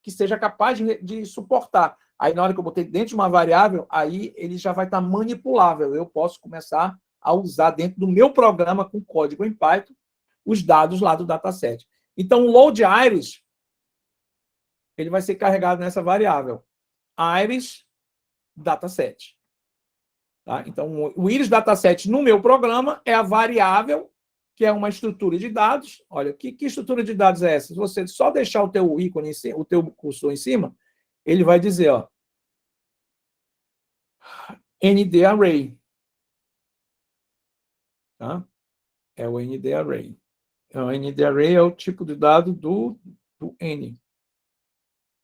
que seja capaz de suportar. Aí, na hora que eu botei dentro de uma variável, aí ele já vai estar manipulável. Eu posso começar a usar dentro do meu programa com código em Python os dados lá do dataset. Então, o Load Iris, ele vai ser carregado nessa variável. Iris dataset. Tá? Então, o Iris dataset no meu programa é a variável, que é uma estrutura de dados. Olha, que estrutura de dados é essa? Se você só deixar o teu ícone, o teu cursor em cima, ele vai dizer, ND Array. Tá? É o ND Array. O ND Array é o tipo de dado do N.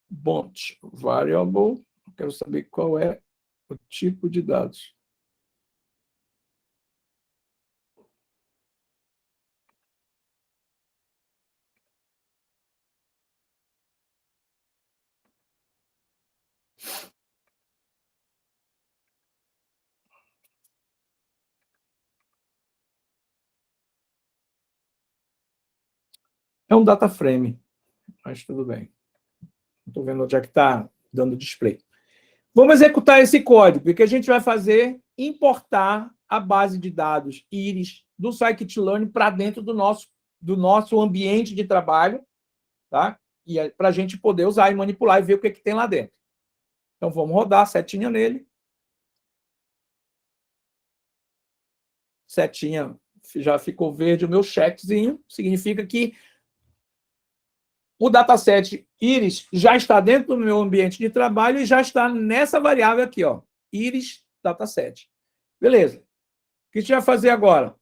Bunch Variable. Quero saber qual é o tipo de dados. É um data frame, mas tudo bem. Não estou vendo onde é que está dando display. Vamos executar esse código. O que a gente vai fazer? Importar a base de dados Iris do Scikit-Learn para dentro do nosso ambiente de trabalho, tá? E para a gente poder usar e manipular e ver o que tem lá dentro. Então, vamos rodar a setinha nele. Setinha já ficou verde o meu checkzinho. Significa que o dataset Iris já está dentro do meu ambiente de trabalho e já está nessa variável aqui, Iris dataset. Beleza. O que a gente vai fazer agora?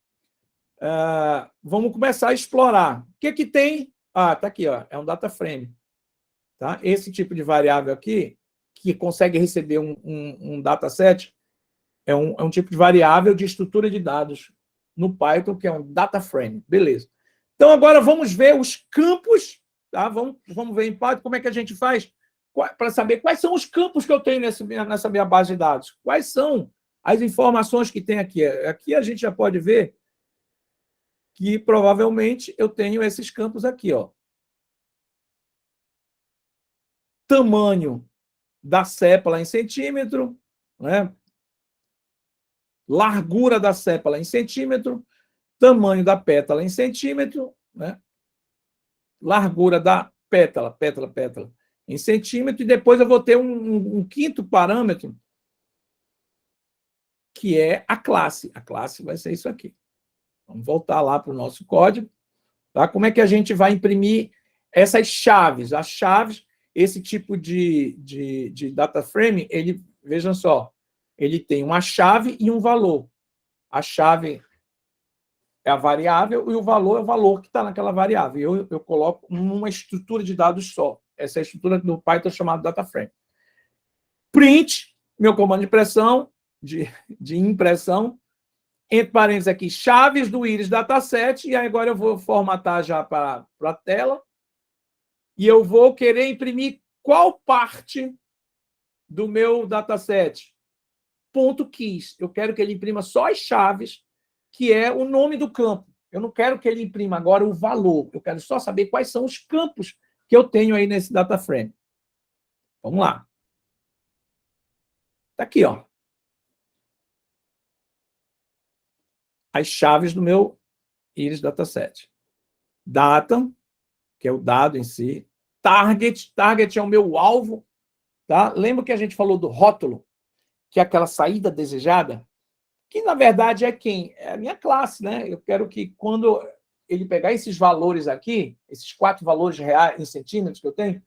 Vamos começar a explorar. O que tem? Está aqui, é um data frame. Tá? Esse tipo de variável aqui, que consegue receber um dataset, é um tipo de variável de estrutura de dados no Python, que é um data frame. Beleza. Então, agora vamos ver os campos. Tá? Vamos ver em Python como é que a gente faz para saber quais são os campos que eu tenho nessa minha base de dados. Quais são as informações que tem aqui. Aqui a gente já pode ver que provavelmente eu tenho esses campos aqui, ó. Tamanho da sépala em centímetro, né? Largura da sépala em centímetro, tamanho da pétala em centímetro, né? Largura da pétala em centímetro, e depois eu vou ter um quinto parâmetro, que é a classe. A classe vai ser isso aqui. Vamos voltar lá para o nosso código. Tá? Como é que a gente vai imprimir essas chaves? As chaves, esse tipo de data frame, ele, vejam só, ele tem uma chave e um valor. A chave é a variável e o valor é o valor que está naquela variável. Eu coloco numa estrutura de dados só. Essa é a estrutura do Python chamada data frame. Print, meu comando de impressão, de impressão, entre parênteses aqui, chaves do Iris dataset, e agora eu vou formatar já para a tela, e eu vou querer imprimir qual parte do meu dataset? Ponto keys. Eu quero que ele imprima só as chaves, que é o nome do campo. Eu não quero que ele imprima agora o valor, eu quero só saber quais são os campos que eu tenho aí nesse data frame. Vamos lá. Está aqui, ó. As chaves do meu Iris dataset. Data, que é o dado em si. Target é o meu alvo. Tá? Lembra que a gente falou do rótulo, que é aquela saída desejada? Que, na verdade, é quem? É a minha classe, né? Eu quero que, quando ele pegar esses valores aqui, esses 4 valores reais em centímetros que eu tenho,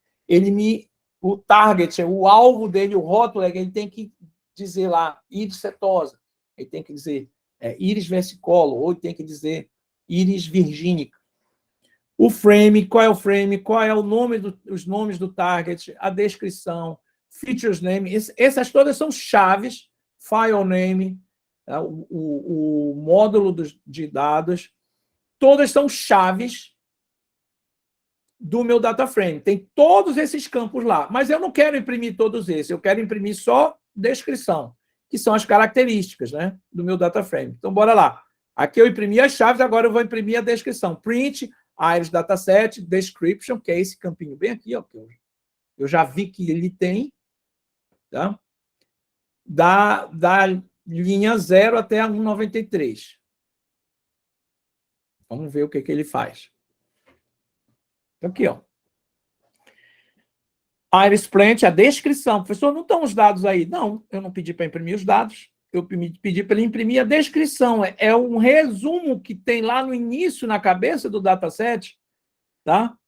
o target, o alvo dele, o rótulo, ele tem que dizer lá, íris setosa, ele tem que dizer íris versicolor, ou ele tem que dizer íris virgínica. O frame, qual é o frame, qual é o nome os nomes do target, a descrição, features name, essas todas são chaves, file name, o módulo de dados, todas são chaves do meu data frame. Tem todos esses campos lá, mas eu não quero imprimir todos esses, eu quero imprimir só descrição, que são as características, né, do meu data frame. Então, bora lá. Aqui eu imprimi as chaves, agora eu vou imprimir a descrição. Print, Iris dataset, description, que é esse campinho bem aqui, ó, que eu já vi que ele tem, tá? Da linha 0 até a 1,93. Vamos ver o que ele faz. Aqui, ó. Iris Plant, a descrição. Professor, não estão os dados aí? Não, eu não pedi para imprimir os dados. Eu pedi para ele imprimir a descrição. É um resumo que tem lá no início, na cabeça do dataset, tá?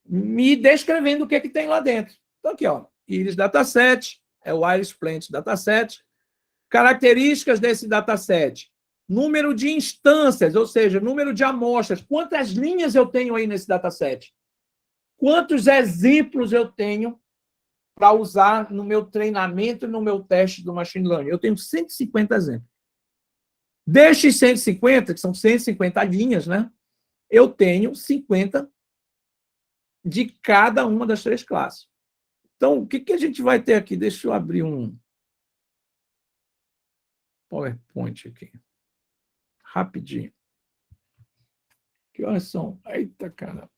Me descrevendo o que tem lá dentro. Então, aqui, ó. Iris Dataset, é o Iris Plant Dataset. Características desse dataset. Número de instâncias, ou seja, número de amostras. Quantas linhas eu tenho aí nesse dataset? Quantos exemplos eu tenho para usar no meu treinamento e no meu teste do machine learning? Eu tenho 150 exemplos. Destes 150, que são 150 linhas, né? Eu tenho 50 de cada uma das 3 classes. Então, o que a gente vai ter aqui? Deixa eu abrir um PowerPoint aqui. Rapidinho. Que horas são? Eita, cara.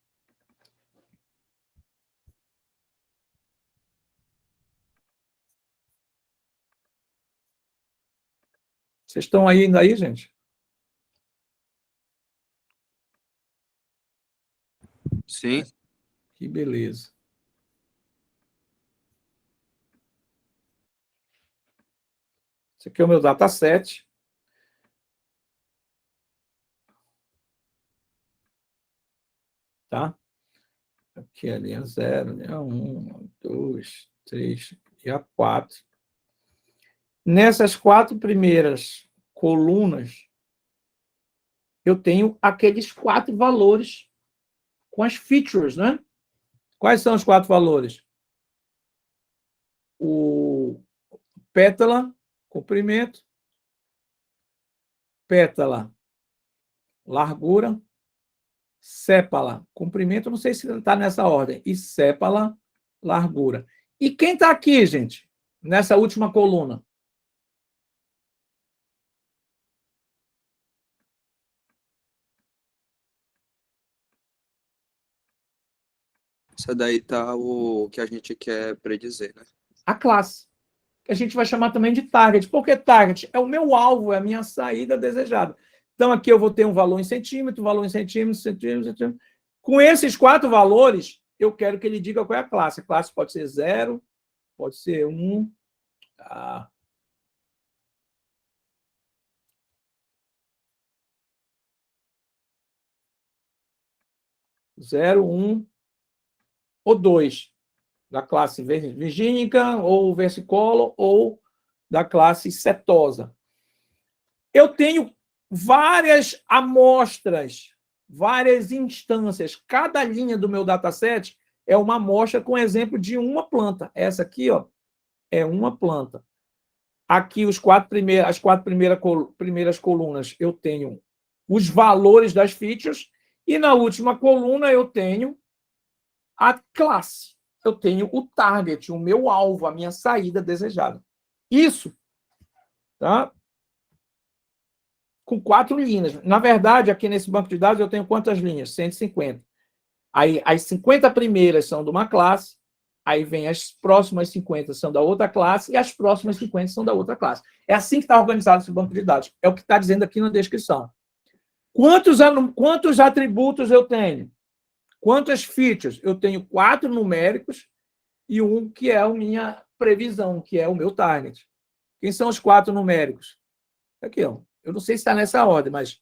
Vocês estão ainda aí, gente? Sim. Que beleza. Esse aqui é o meu dataset. Tá? Aqui a linha 0, linha 1, 2, 3 e a 4. Nessas 4 primeiras colunas, eu tenho aqueles 4 valores com as features, né? Quais são os 4 valores? O pétala, comprimento, pétala, largura, sépala, comprimento, não sei se está nessa ordem, e sépala, largura. E quem está aqui, gente, nessa última coluna? Essa daí tá o que a gente quer predizer, né? A classe, que a gente vai chamar também de target. Por que target? É o meu alvo, é a minha saída desejada. Então, aqui eu vou ter um valor em centímetro, valor em centímetro, centímetro, centímetro. Com esses 4 valores, eu quero que ele diga qual é a classe. A classe pode ser 0, pode ser 1. Tá? 0, 1 ou 2. Da classe virgínica, ou versicolor, ou da classe setosa. Eu tenho várias amostras, várias instâncias. Cada linha do meu dataset é uma amostra com exemplo de uma planta. Essa aqui, ó, é uma planta. Aqui, as 4 primeiras colunas, eu tenho os valores das features, e na última coluna eu tenho a classe. Eu tenho o target, o meu alvo, a minha saída desejada. Isso, tá? Com 4 linhas. Na verdade, aqui nesse banco de dados, eu tenho quantas linhas? 150. Aí, as 50 primeiras são de uma classe, aí vem as próximas 50 são da outra classe, e as próximas 50 são da outra classe. É assim que está organizado esse banco de dados. É o que está dizendo aqui na descrição. Quantos atributos eu tenho? Quantas features? Eu tenho 4 numéricos e um que é a minha previsão, que é o meu target. Quem são os 4 numéricos? Aqui, ó. Eu não sei se está nessa ordem, mas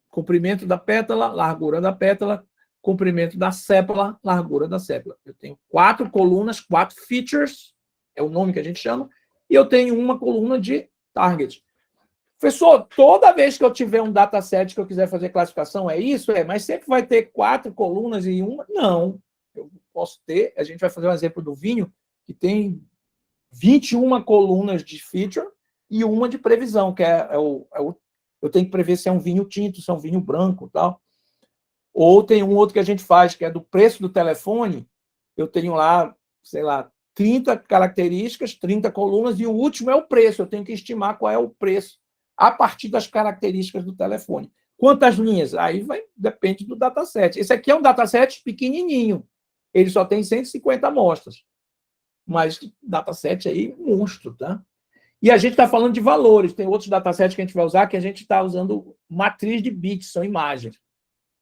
comprimento da pétala, largura da pétala, comprimento da sépola, largura da sépola. Eu tenho 4 colunas, 4 features, é o nome que a gente chama, e eu tenho uma coluna de target. Professor, toda vez que eu tiver um dataset que eu quiser fazer classificação, é isso? Mas sempre vai ter 4 colunas e uma? Não. Eu posso ter, a gente vai fazer um exemplo do vinho, que tem 21 colunas de feature e uma de previsão, que eu tenho que prever se é um vinho tinto, se é um vinho branco, tal. Ou tem um outro que a gente faz, que é do preço do telefone, eu tenho lá, sei lá, 30 características, 30 colunas, e o último é o preço, eu tenho que estimar qual é o preço a partir das características do telefone. Quantas linhas? Aí depende do dataset. Esse aqui é um dataset pequenininho, ele só tem 150 amostras, mas dataset aí, monstro, tá? E a gente está falando de valores, tem outros datasets que a gente vai usar, que a gente está usando matriz de bits, são imagens.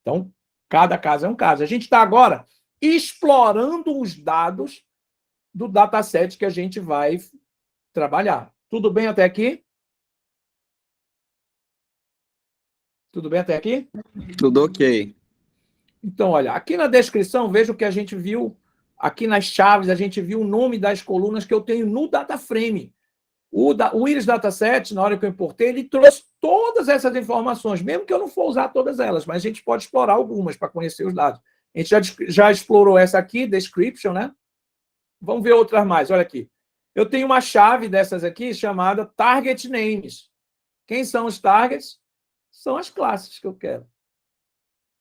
Então, cada caso é um caso. A gente está agora explorando os dados do dataset que a gente vai trabalhar. Tudo bem até aqui? Tudo bem até aqui? Tudo ok. Então, olha, aqui na descrição, veja o que a gente viu. Aqui nas chaves, a gente viu o nome das colunas que eu tenho no DataFrame. O Iris Dataset, na hora que eu importei, ele trouxe todas essas informações, mesmo que eu não for usar todas elas, mas a gente pode explorar algumas para conhecer os dados. A gente já explorou essa aqui, description, né? Vamos ver outras mais. Olha aqui. Eu tenho uma chave dessas aqui chamada Target Names. Quem são os targets? São as classes que eu quero.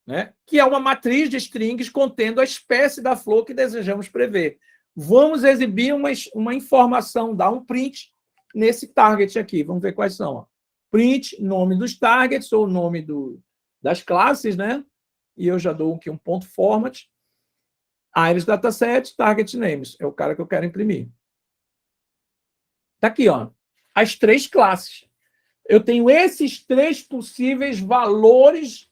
Né? Que é uma matriz de strings contendo a espécie da flor que desejamos prever. Vamos exibir uma informação, dar um print nesse target aqui. Vamos ver quais são. Ó. Print, nome dos targets, ou nome das classes, né? E eu já dou aqui um ponto format. Iris Dataset, Target Names. É o cara que eu quero imprimir. Está aqui, ó. As 3 classes. Eu tenho esses 3 possíveis valores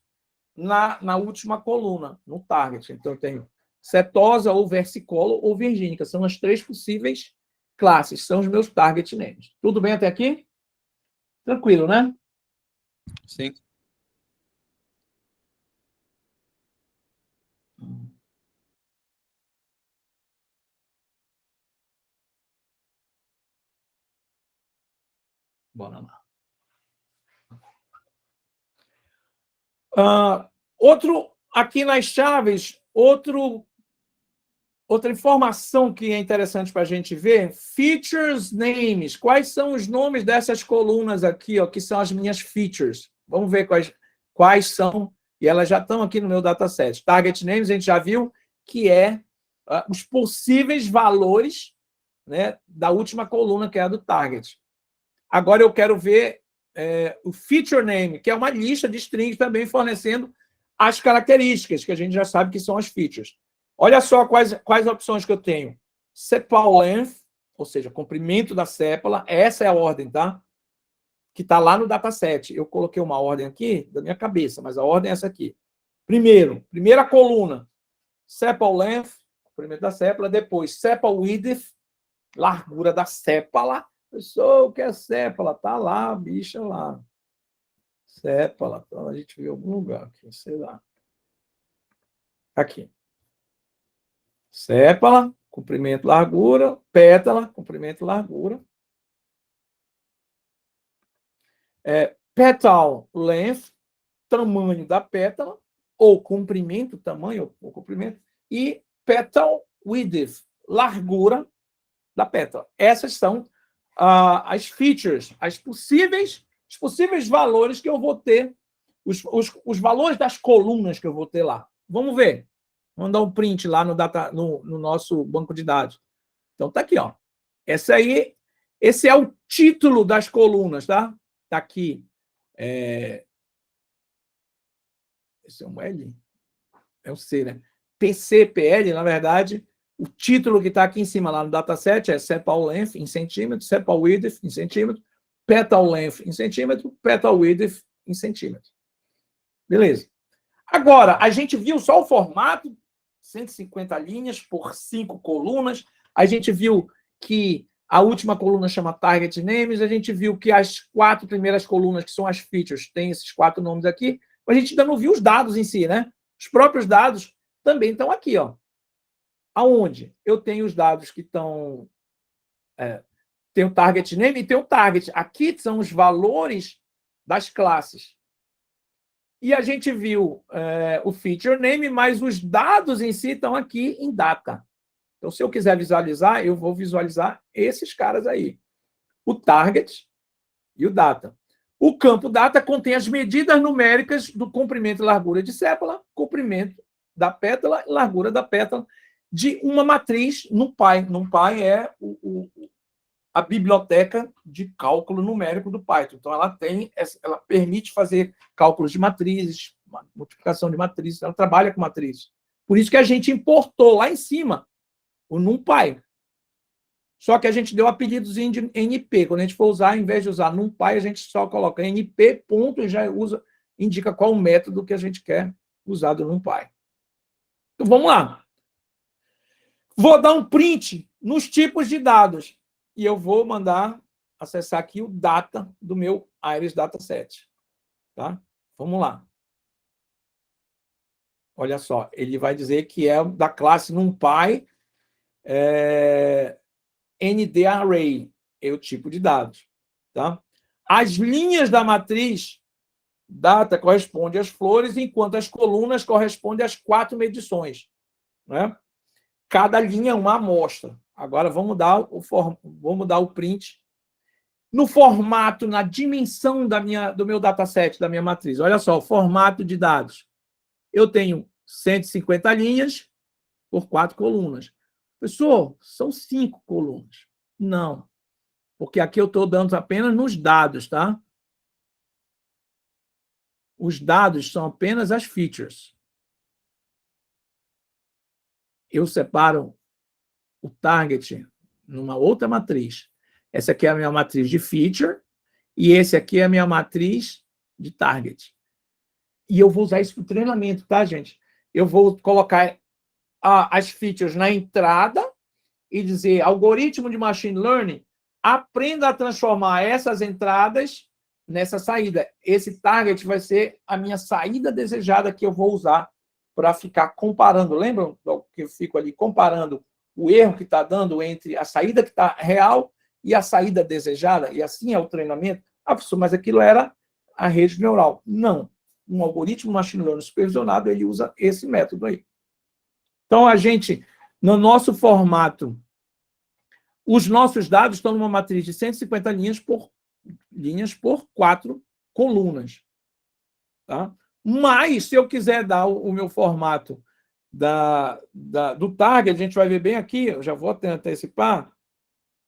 na última coluna, no target. Então, eu tenho setosa, ou versicolor, ou virgínica. São as 3 possíveis classes. São os meus target names. Tudo bem até aqui? Tranquilo, né? Sim. Bora lá. Outro, aqui nas chaves, outra informação que é interessante para a gente ver, features names. Quais são os nomes dessas colunas aqui, ó, que são as minhas features? Vamos ver quais são, e elas já estão aqui no meu dataset. Target names, a gente já viu que é os possíveis valores, né, da última coluna, que é a do target. Agora eu quero ver o feature name, que é uma lista de strings também fornecendo as características, que a gente já sabe que são as features. Olha só quais opções que eu tenho. Sepal length, ou seja, comprimento da sépala, essa é a ordem, tá? Que está lá no dataset. Eu coloquei uma ordem aqui da minha cabeça, mas a ordem é essa aqui. Primeira coluna, sepal length, comprimento da sépala, depois sepal width, largura da sépala. Pessoal, o que é sépala? Tá lá, bicha lá. Sépala, então a gente viu em algum lugar aqui, sei lá. Aqui. Sépala, comprimento, largura, pétala, comprimento, largura. Petal length, tamanho da pétala, ou comprimento, tamanho ou comprimento, e petal width, largura da pétala. Essas são as features, os possíveis valores que eu vou ter, os valores das colunas que eu vou ter lá. Vamos ver. Vamos dar um print lá no nosso banco de dados. Então, está aqui, ó. Esse é o título das colunas, tá? Está aqui. Esse é um L? É um C, né? PCPL, na verdade, o título que está aqui em cima, lá no dataset, é sepal length em centímetro, sepal width em centímetro, petal length em centímetro, petal width em centímetro. Beleza. Agora, a gente viu só o formato, 150 linhas por 5 colunas. A gente viu que a última coluna chama Target Names. A gente viu que as 4 primeiras colunas, que são as features, tem esses 4 nomes aqui. Mas a gente ainda não viu os dados em si, né? Os próprios dados também estão aqui, ó. Aonde? Eu tenho os dados que estão... tem o Target Name e tem o Target. Aqui são os valores das classes. E a gente viu o feature name, mas os dados em si estão aqui em data. Então, se eu quiser visualizar, eu vou visualizar esses caras aí. O target e o data. O campo data contém as medidas numéricas do comprimento e largura de sépala, comprimento da pétala e largura da pétala de uma matriz NumPy. NumPy é a biblioteca de cálculo numérico do Python. Então, ela permite fazer cálculos de matrizes, multiplicação de matrizes, ela trabalha com matrizes. Por isso que a gente importou lá em cima o NumPy. Só que a gente deu apelidozinho de NP. Quando a gente for usar, ao invés de usar NumPy, a gente só coloca NP, ponto, e já indica qual o método que a gente quer usar do NumPy. Então, vamos lá. Vou dar um print nos tipos de dados. E eu vou mandar acessar aqui o data do meu Iris Dataset. Tá? Vamos lá. Olha só, ele vai dizer que é da classe NumPy ND Array, é o tipo de dados. Tá? As linhas da matriz data correspondem às flores, enquanto as colunas correspondem às 4 medições. Né? Cada linha é uma amostra. Agora, vamos dar o print no formato, na dimensão do meu dataset, da minha matriz. Olha só, o formato de dados. Eu tenho 150 linhas por 4 colunas. Professor, são 5 colunas. Não, porque aqui eu estou dando apenas nos dados, tá? Os dados são apenas as features. Eu separo o target numa outra matriz. Essa aqui é a minha matriz de feature e esse aqui é a minha matriz de target. E eu vou usar isso para o treinamento, tá, gente? Eu vou colocar as features na entrada e dizer, algoritmo de machine learning, aprenda a transformar essas entradas nessa saída. Esse target vai ser a minha saída desejada que eu vou usar para ficar comparando. Lembram que eu fico ali comparando o erro que está dando entre a saída que está real e a saída desejada? E assim é o treinamento. Ah, professor, mas aquilo era a rede neural. Não. Um algoritmo machine learning supervisionado, ele usa esse método aí. Então, a gente, no nosso formato, os nossos dados estão numa matriz de 150 linhas por 4 colunas. Tá? Mas, se eu quiser dar o meu formato do target, a gente vai ver bem aqui, eu já vou antecipar, o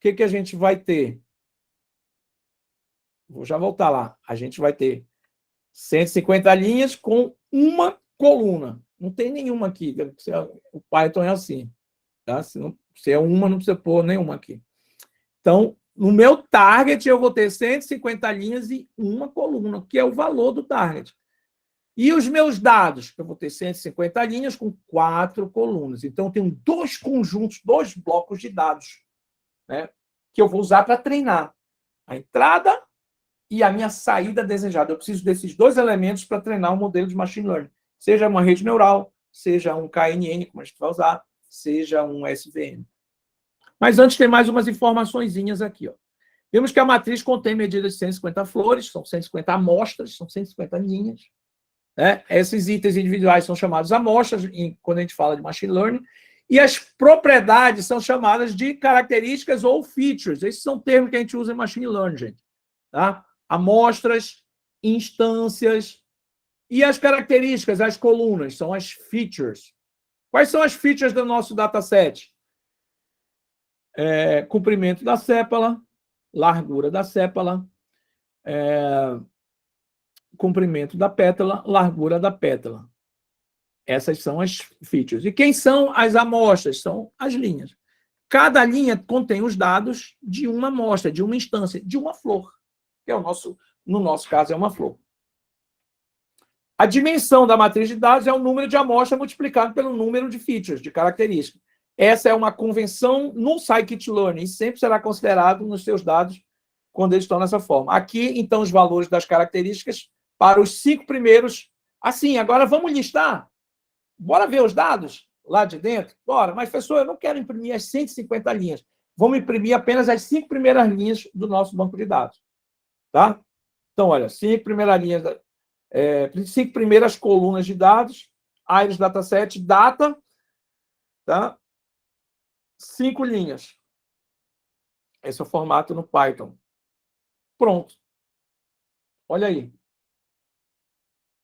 que a gente vai ter? Vou já voltar lá. A gente vai ter 150 linhas com uma coluna. Não tem nenhuma aqui. O Python é assim. Tá? Se é uma, não precisa pôr nenhuma aqui. Então, no meu target, eu vou ter 150 linhas e uma coluna, que é o valor do target. E os meus dados? Eu vou ter 150 linhas com 4 colunas. Então, eu tenho 2 conjuntos, 2 blocos de dados, né, que eu vou usar para treinar a entrada e a minha saída desejada. Eu preciso desses 2 elementos para treinar um modelo de machine learning. Seja uma rede neural, seja um KNN, como a gente vai usar, seja um SVM. Mas antes tem mais umas informaçõezinhas aqui. Ó. Vemos que a matriz contém medidas de 150 flores, são 150 amostras, são 150 linhas. Né? Esses itens individuais são chamados amostras, quando a gente fala de machine learning, e as propriedades são chamadas de características ou features. Esses são termos que a gente usa em machine learning, gente. Tá? Amostras, instâncias, e as características, as colunas, são as features. Quais são as features do nosso dataset? Comprimento da sépala, largura da sépala, comprimento da pétala, largura da pétala. Essas são as features. E quem são as amostras? São as linhas. Cada linha contém os dados de uma amostra, de uma instância, de uma flor, que é no nosso caso, é uma flor. A dimensão da matriz de dados é o número de amostras multiplicado pelo número de features, de características. Essa é uma convenção no scikit-learn, sempre será considerado nos seus dados quando eles estão nessa forma. Aqui, então, os valores das características para os 5 primeiros. Assim, agora vamos listar. Bora ver os dados lá de dentro? Bora. Mas, professor, eu não quero imprimir as 150 linhas. Vamos imprimir apenas as 5 primeiras linhas do nosso banco de dados. Tá? Então, olha, 5 primeiras linhas, 5 primeiras colunas de dados, Iris Dataset, data, tá? 5 linhas. Esse é o formato no Python. Pronto. Olha aí.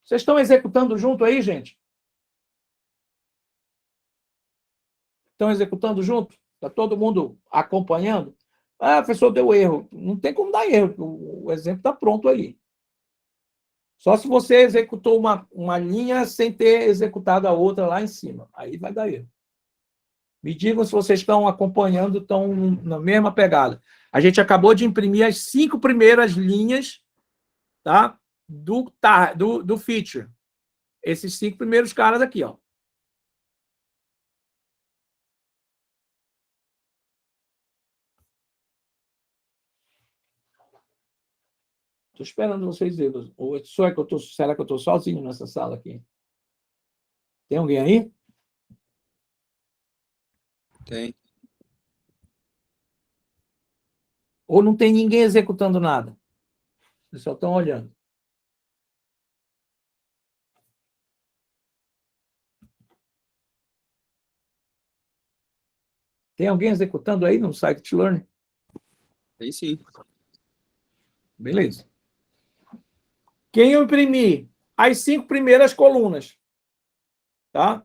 Vocês estão executando junto aí, gente? Estão executando junto? Está todo mundo acompanhando? Ah, professor, deu erro. Não tem como dar erro. O exemplo está pronto aí. Só se você executou uma linha sem ter executado a outra lá em cima. Aí vai dar erro. Me digam se vocês estão acompanhando, estão na mesma pegada. A gente acabou de imprimir as 5 primeiras linhas, tá? do feature. Esses 5 primeiros caras aqui, ó. Estou esperando vocês verem. Será que eu estou sozinho nessa sala aqui? Tem alguém aí? Tem. Ou não tem ninguém executando nada? Vocês só estão olhando. Tem alguém executando aí no scikit-learn? Tem sim. Beleza. Quem eu imprimir? As 5 primeiras colunas. Tá?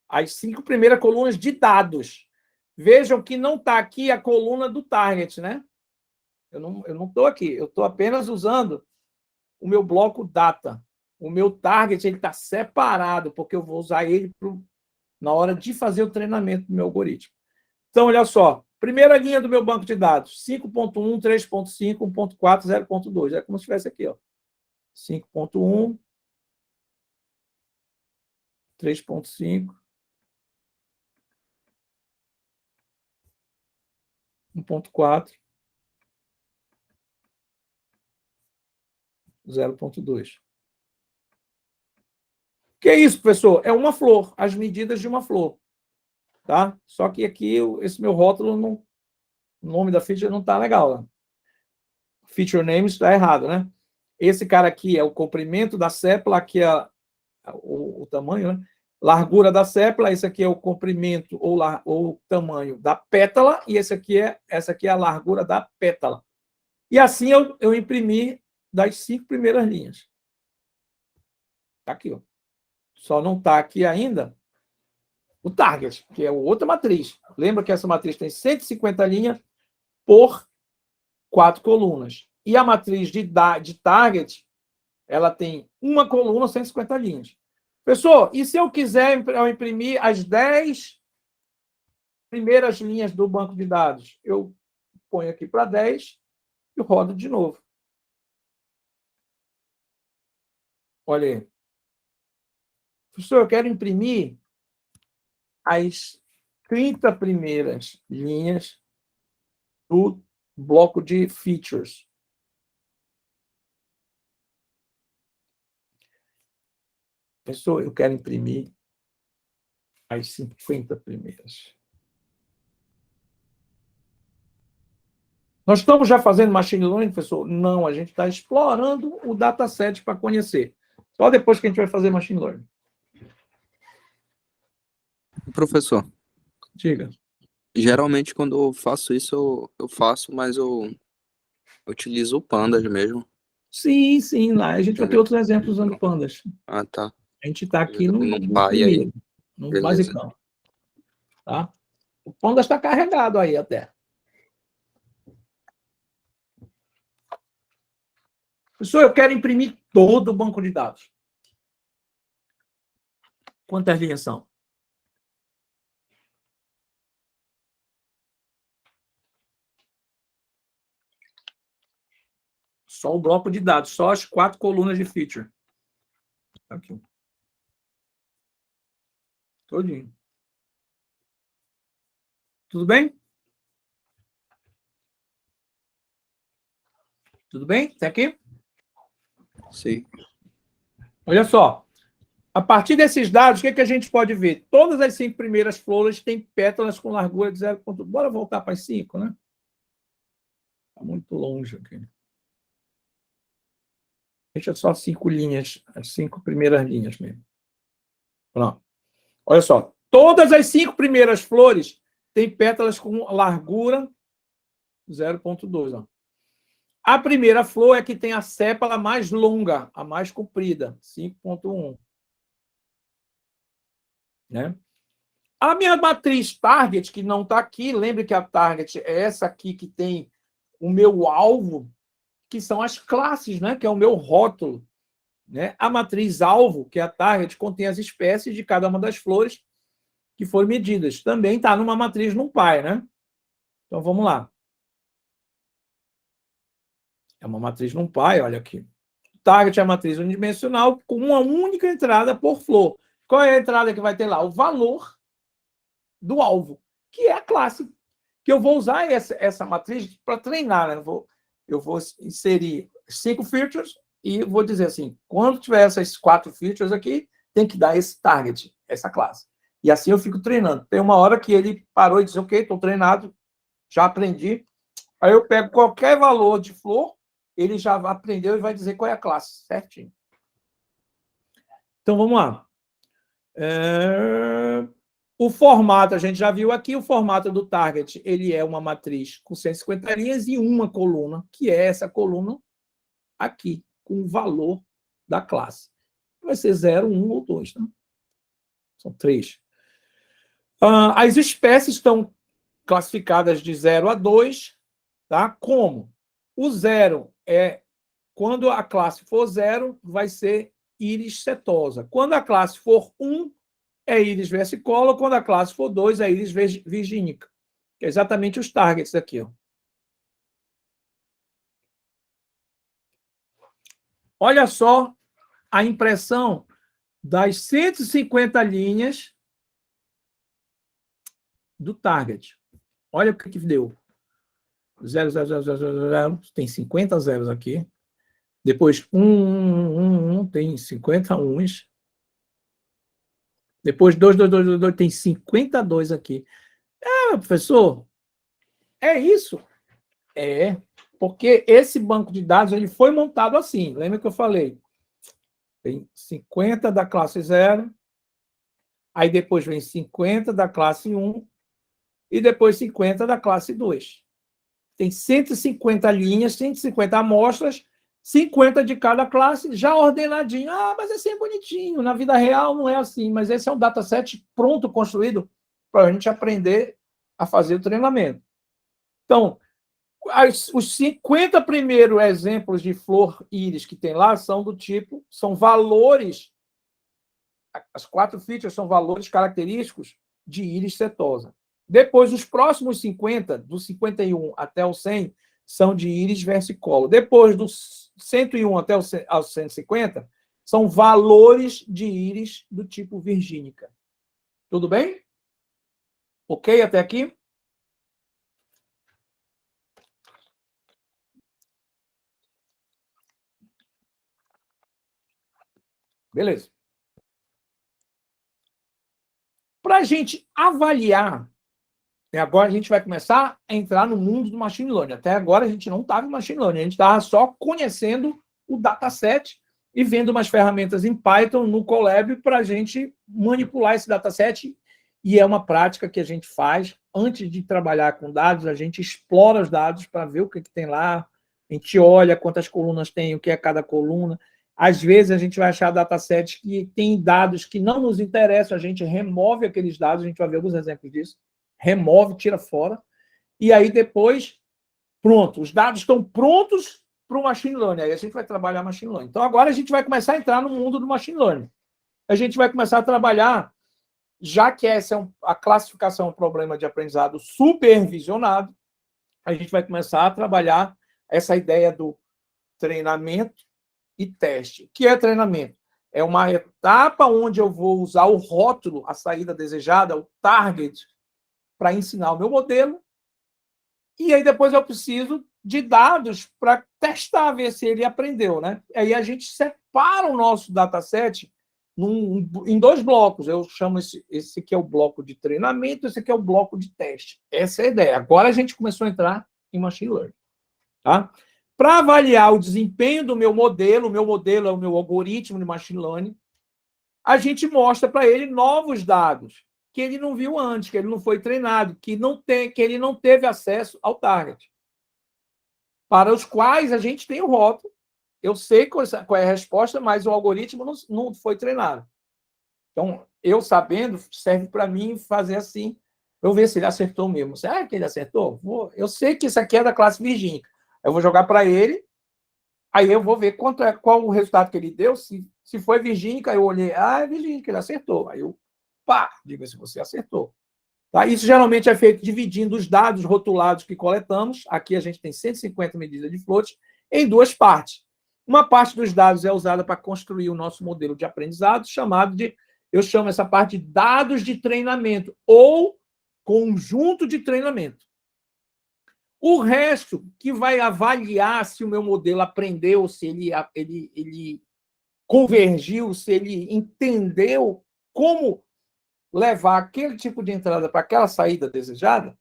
As 5 primeiras colunas de dados. Vejam que não está aqui a coluna do target, né? Eu não estou aqui. Eu estou apenas usando o meu bloco data. O meu target está separado, porque eu vou usar ele na hora de fazer o treinamento do meu algoritmo. Então, olha só. Primeira linha do meu banco de dados. 5.1, 3.5, 1.4, 0.2. É como se estivesse aqui, ó. 5.1, 3.5, 1.4, 0.2. O que é isso, professor? É uma flor, as medidas de uma flor. Tá? Só que aqui, esse meu rótulo, o nome da feature não está legal. Né? Feature name está errado, né? Esse cara aqui é o comprimento da sépala, aqui é o tamanho, né? Largura da sépala, esse aqui é o comprimento ou o tamanho da pétala, e essa aqui é a largura da pétala. E assim eu imprimi das 5 primeiras linhas. Está aqui, ó. Só não está aqui ainda o target, que é outra matriz. Lembra que essa matriz tem 150 linhas por 4 colunas. E a matriz de target, ela tem uma coluna, 150 linhas. Professor, e se eu quiser imprimir as 10 primeiras linhas do banco de dados? Eu ponho aqui para 10 e rodo de novo. Olha aí. Professor, eu quero imprimir as 30 primeiras linhas do bloco de features. Professor, eu quero imprimir as 50 primeiras. Nós estamos já fazendo machine learning, professor? Não, a gente está explorando o dataset para conhecer. Só depois que a gente vai fazer machine learning. Professor, Diga. geralmente quando eu faço isso, eu faço, mas eu utilizo o Pandas mesmo. Sim, sim, lá. A gente vai ter outros exemplos usando pandas. Ah, tá. A gente está aqui no Pai aí. primeiro, no Beleza. basicão. Tá? O pandas está carregado aí até. Professor, eu quero imprimir todo o banco de dados. Quantas linhas são? Só o bloco de dados, só as 4 colunas de feature. Aqui. Todinho. Tudo bem? Tudo bem? Até aqui? Sim. Olha só. A partir desses dados, o que a gente pode ver? Todas as 5 primeiras flores têm pétalas com largura de 0. Bora voltar para as 5, né? Está muito longe aqui. Deixa só 5 linhas, as 5 primeiras linhas mesmo. Pronto. Olha só. Todas as 5 primeiras flores têm pétalas com largura 0,2. A primeira flor é que tem a sépala mais longa, a mais comprida, 5,1. Né? A minha matriz target, que não está aqui, lembre que a target é essa aqui que tem o meu alvo, que são as classes, né? Que é o meu rótulo. Né? A matriz alvo, que é a target, contém as espécies de cada uma das flores que foram medidas. Também está numa matriz NumPy, né? Então, vamos lá. É uma matriz NumPy, olha aqui. Target é a matriz unidimensional com uma única entrada por flor. Qual é a entrada que vai ter lá? O valor do alvo, que é a classe. Que eu vou usar essa matriz para treinar. Né? Eu vou inserir 5 features e vou dizer assim, quando tiver essas 4 features aqui, tem que dar esse target, essa classe. E assim eu fico treinando. Tem uma hora que ele parou e disse, ok, estou treinado, já aprendi. Aí eu pego qualquer valor de flor, ele já aprendeu e vai dizer qual é a classe, certinho. Então, vamos lá. O formato, a gente já viu aqui, o formato do target, ele é uma matriz com 150 linhas e uma coluna, que é essa coluna aqui, com o valor da classe. Vai ser 0, 1 ou 2. Né? São 3. As espécies estão classificadas de 0 a 2. Tá? Como? O 0 é, quando a classe for 0, vai ser íris setosa. Quando a classe for 1, é íris versicolor. Quando a classe for 2, é íris virgínica. Que é exatamente os targets aqui. Ó. Olha só a impressão das 150 linhas do target. Olha o que deu. 0, 0, 0, 0, 0, 0. Tem 50 zeros aqui. Depois, 1, 1, 1, 1. Tem 50 uns. Depois, 2, 2, 2, 2, 2. Tem 52 aqui. Meu professor, é isso? É, porque esse banco de dados ele foi montado assim. Lembra que eu falei? Tem 50 da classe 0, aí depois vem 50 da classe 1 e depois 50 da classe 2. Tem 150 linhas, 150 amostras, 50 de cada classe, já ordenadinho. Ah, mas assim é bonitinho. Na vida real não é assim, mas esse é um dataset pronto, construído, para a gente aprender a fazer o treinamento. Então, os 50 primeiros exemplos de flor íris que tem lá são do tipo, são valores As 4 features são valores característicos de íris setosa. Depois, os próximos 50, do 51 até o 100, são de íris versicolor. Depois, do 101 até o 150, são valores de íris do tipo virgínica. Tudo bem? Ok até aqui? Beleza. Para a gente avaliar, agora a gente vai começar a entrar no mundo do machine learning. Até agora a gente não estava em machine learning, a gente estava só conhecendo o dataset e vendo umas ferramentas em Python no Colab para a gente manipular esse dataset. E é uma prática que a gente faz antes de trabalhar com dados, a gente explora os dados para ver o que tem lá, a gente olha quantas colunas tem, o que é cada coluna. Às vezes a gente vai achar datasets que tem dados que não nos interessam, a gente remove aqueles dados, a gente vai ver alguns exemplos disso, remove, tira fora, e aí depois, pronto, os dados estão prontos para o machine learning, aí a gente vai trabalhar machine learning. Então agora a gente vai começar a entrar no mundo do machine learning. A gente vai começar a trabalhar, já que essa é a classificação é um problema de aprendizado supervisionado, a gente vai começar a trabalhar essa ideia do treinamento e teste. O que é treinamento? É uma etapa onde eu vou usar o rótulo, a saída desejada, o target, para ensinar o meu modelo, e aí depois eu preciso de dados para testar, ver se ele aprendeu, né? Aí a gente separa o nosso dataset em 2 blocos. Eu chamo esse aqui é o bloco de treinamento, esse aqui é o bloco de teste. Essa é a ideia. Agora a gente começou a entrar em machine learning. Tá? Para avaliar o desempenho do meu modelo é o meu algoritmo de machine learning, a gente mostra para ele novos dados que ele não viu antes, que ele não foi treinado, que ele não teve acesso ao target, para os quais a gente tem o rótulo, eu sei qual é a resposta, mas o algoritmo não foi treinado. Então, eu sabendo, serve para mim fazer assim, eu ver se ele acertou mesmo. Será que ele acertou? Eu sei que isso aqui é da classe virgínica. Eu vou jogar para ele, aí eu vou ver qual o resultado que ele deu. Se foi virgínica, eu olhei, é virgínica, ele acertou. Aí eu, diga se você acertou. Tá? Isso geralmente é feito dividindo os dados rotulados que coletamos. Aqui a gente tem 150 medidas de float em 2 partes. Uma parte dos dados é usada para construir o nosso modelo de aprendizado, eu chamo essa parte de dados de treinamento ou conjunto de treinamento. O resto, que vai avaliar se o meu modelo aprendeu, se ele convergiu, se ele entendeu como levar aquele tipo de entrada para aquela saída desejada,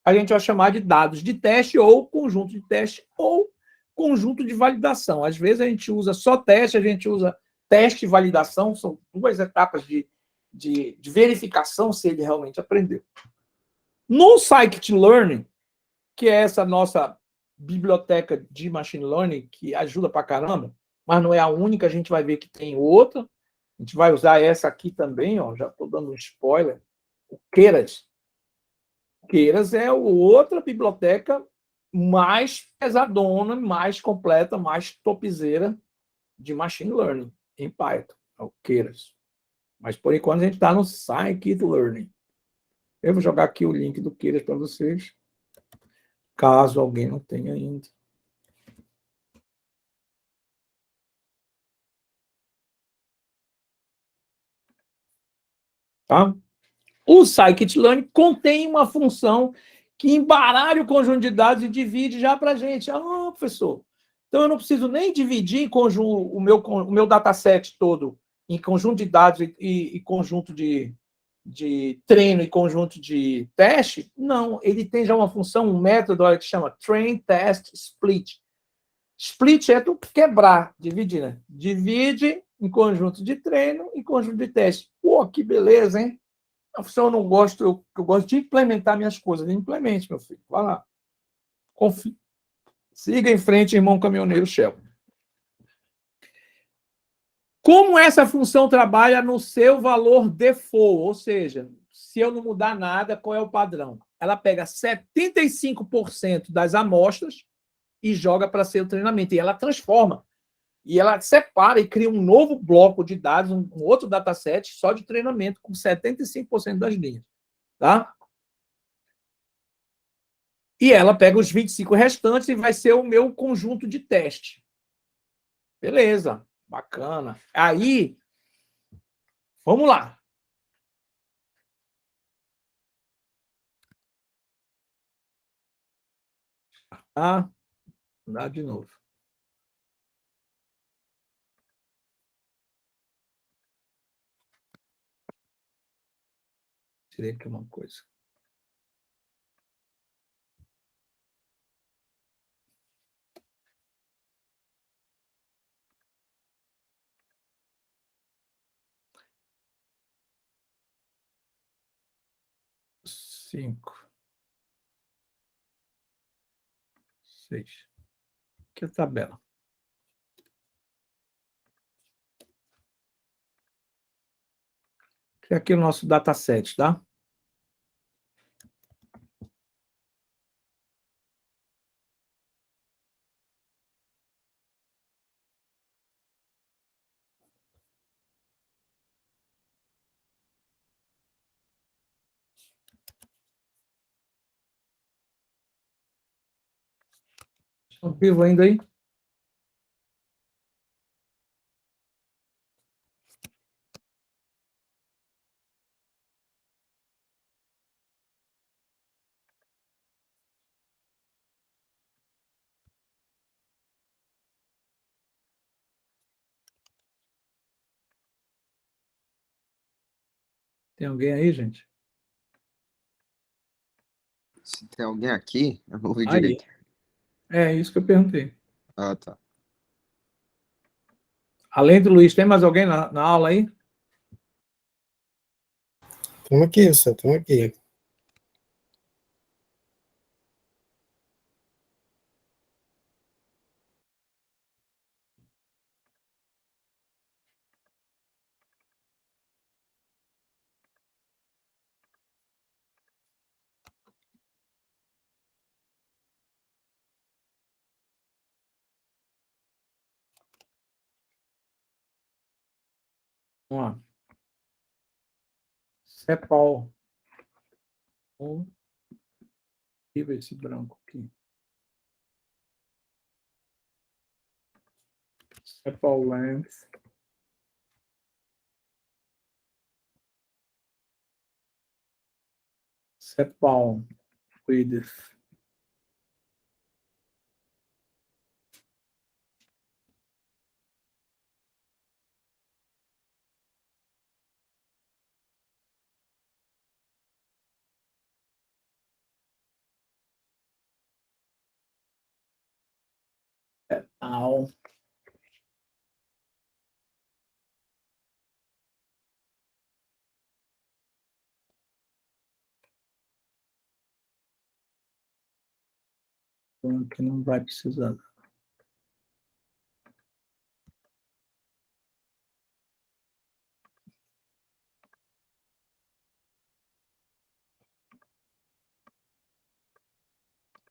a gente vai chamar de dados de teste ou conjunto de teste ou conjunto de validação. Às vezes a gente usa só teste, a gente usa teste e validação, são 2 etapas de verificação se ele realmente aprendeu. No Scikit-learn, que é essa nossa biblioteca de machine learning, que ajuda pra caramba, mas não é a única, a gente vai ver que tem outra. A gente vai usar essa aqui também, ó, já estou dando um spoiler. O Keras. Keras é outra biblioteca mais pesadona, mais completa, mais topzera de machine learning em Python. É o Keras. Mas, por enquanto, a gente está no Scikit-learn. Eu vou jogar aqui o link do Keras para vocês, caso alguém não tenha ainda. Tá? O Scikit-learn contém uma função que embaralha o conjunto de dados e divide já para a gente. Professor, então eu não preciso nem dividir o meu dataset todo em conjunto de dados e conjunto de treino e conjunto de teste. Não, ele tem já uma função, um método que chama Train, Test, Split. Split é tu quebrar, dividir, né? Divide em conjunto de treino e conjunto de teste. Pô, que beleza, hein? Eu não gosto, eu gosto de implementar minhas coisas. Implemente, meu filho. Vai lá. Confie. Siga em frente, irmão caminhoneiro Shell. Como essa função trabalha no seu valor default, ou seja, se eu não mudar nada, qual é o padrão? Ela pega 75% das amostras e joga para ser o treinamento. E ela transforma E ela separa e cria um novo bloco de dados, um outro dataset só de treinamento, com 75% das linhas. Tá? E ela pega os 25 restantes e vai ser o meu conjunto de teste. Beleza, bacana. Aí, vamos lá. Ah, dá de novo. Tirei aqui uma coisa. Cinco. 6. Aqui é a tabela. Aqui é o nosso dataset, tá? Estão vivo ainda aí? Tem alguém aí, gente? Se tem alguém aqui, eu não ouvi Aí. direito. É isso que eu perguntei. Ah, tá. Além do Luiz, tem mais alguém na aula aí? Estamos aqui, Wilson, estamos aqui. Vamos lá. Cepal. Tira esse branco aqui. Cepal length. Cepal width. Cepal. Que não vai precisar.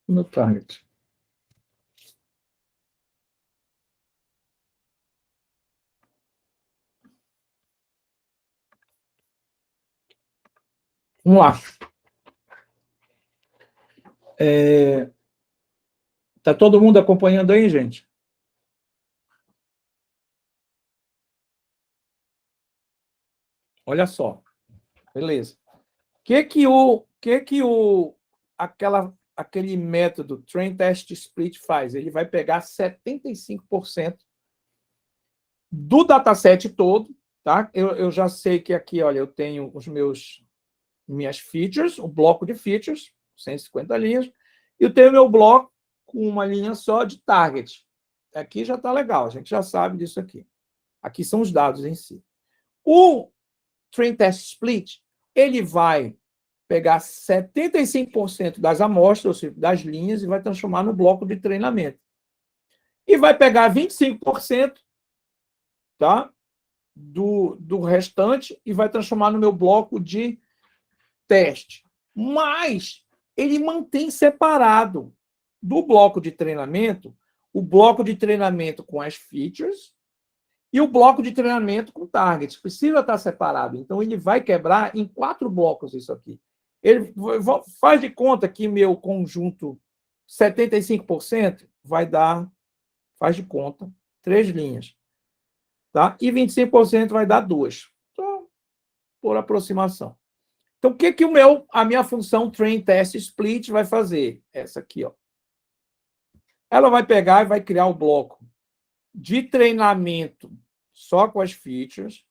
No target. Vamos lá. Tá todo mundo acompanhando aí, gente? Olha só. Beleza. Aquele método Train Test Split faz? Ele vai pegar 75% do dataset todo, tá? Eu já sei que aqui, olha, eu tenho minhas features, o bloco de features, 150 linhas, e eu tenho meu bloco com uma linha só de target. Aqui já está legal, a gente já sabe disso aqui. Aqui são os dados em si. O Train Test Split, ele vai pegar 75% das amostras, ou seja, das linhas, e vai transformar no bloco de treinamento. E vai pegar 25%, tá? do restante e vai transformar no meu bloco de teste. Mas ele mantém separado do bloco de treinamento o bloco de treinamento com as features e o bloco de treinamento com targets. Precisa estar separado. Então, ele vai quebrar em 4 blocos isso aqui. Ele faz de conta que meu conjunto 75% vai dar, faz de conta, 3 linhas. Tá? E 25% vai dar 2. Só por aproximação. Então, o que a minha função train, test, split vai fazer? Essa aqui, ó. Ela vai pegar e vai criar o bloco de treinamento só com as features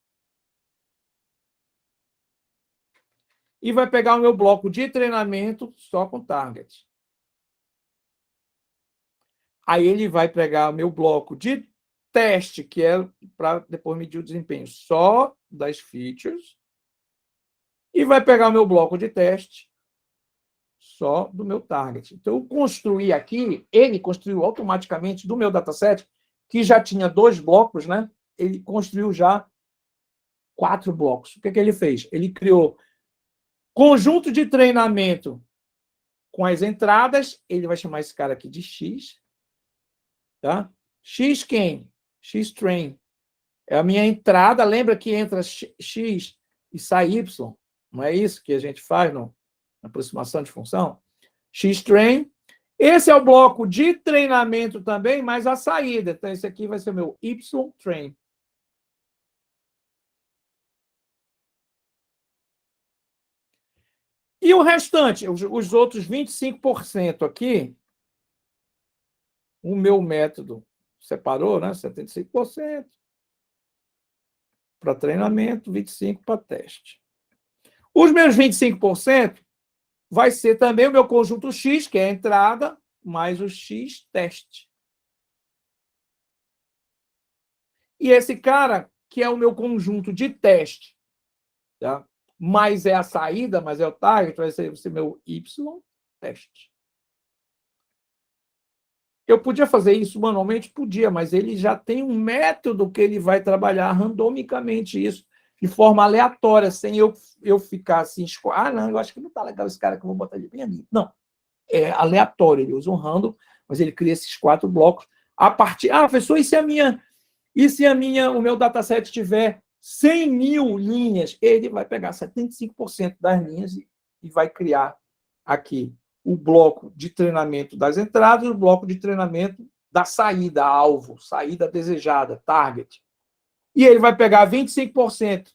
e vai pegar o meu bloco de treinamento só com target. Aí ele vai pegar o meu bloco de teste, que é para depois medir o desempenho só das features, e vai pegar o meu bloco de teste só do meu target. Então, eu construí aqui, ele construiu automaticamente do meu dataset, que já tinha 2 blocos, né? Ele construiu já 4 blocos. O que ele fez? Ele criou conjunto de treinamento com as entradas, ele vai chamar esse cara aqui de X, tá? X quem? X train. É a minha entrada, lembra que entra X e sai Y? Não é isso que a gente faz na aproximação de função? X train. Esse é o bloco de treinamento também, mas a saída. Então, esse aqui vai ser o meu Y train. E o restante, os outros 25% aqui, o meu método separou, né? 75% para treinamento, 25% para teste. Os meus 25% vai ser também o meu conjunto X, que é a entrada, mais o X teste. E esse cara, que é o meu conjunto de teste, tá? Mais é a saída, mas é o target, vai ser meu Y teste. Eu podia fazer isso manualmente? Podia, mas ele já tem um método que ele vai trabalhar randomicamente isso, de forma aleatória, sem eu ficar assim, não, eu acho que não está legal esse cara que eu vou botar ele bem ali. Não, é aleatório, ele usa um random, mas ele cria esses 4 blocos a partir... professor, e se o meu dataset tiver 100 mil linhas? Ele vai pegar 75% das linhas e vai criar aqui o bloco de treinamento das entradas e o bloco de treinamento da saída, alvo, saída desejada, target. E ele vai pegar 25%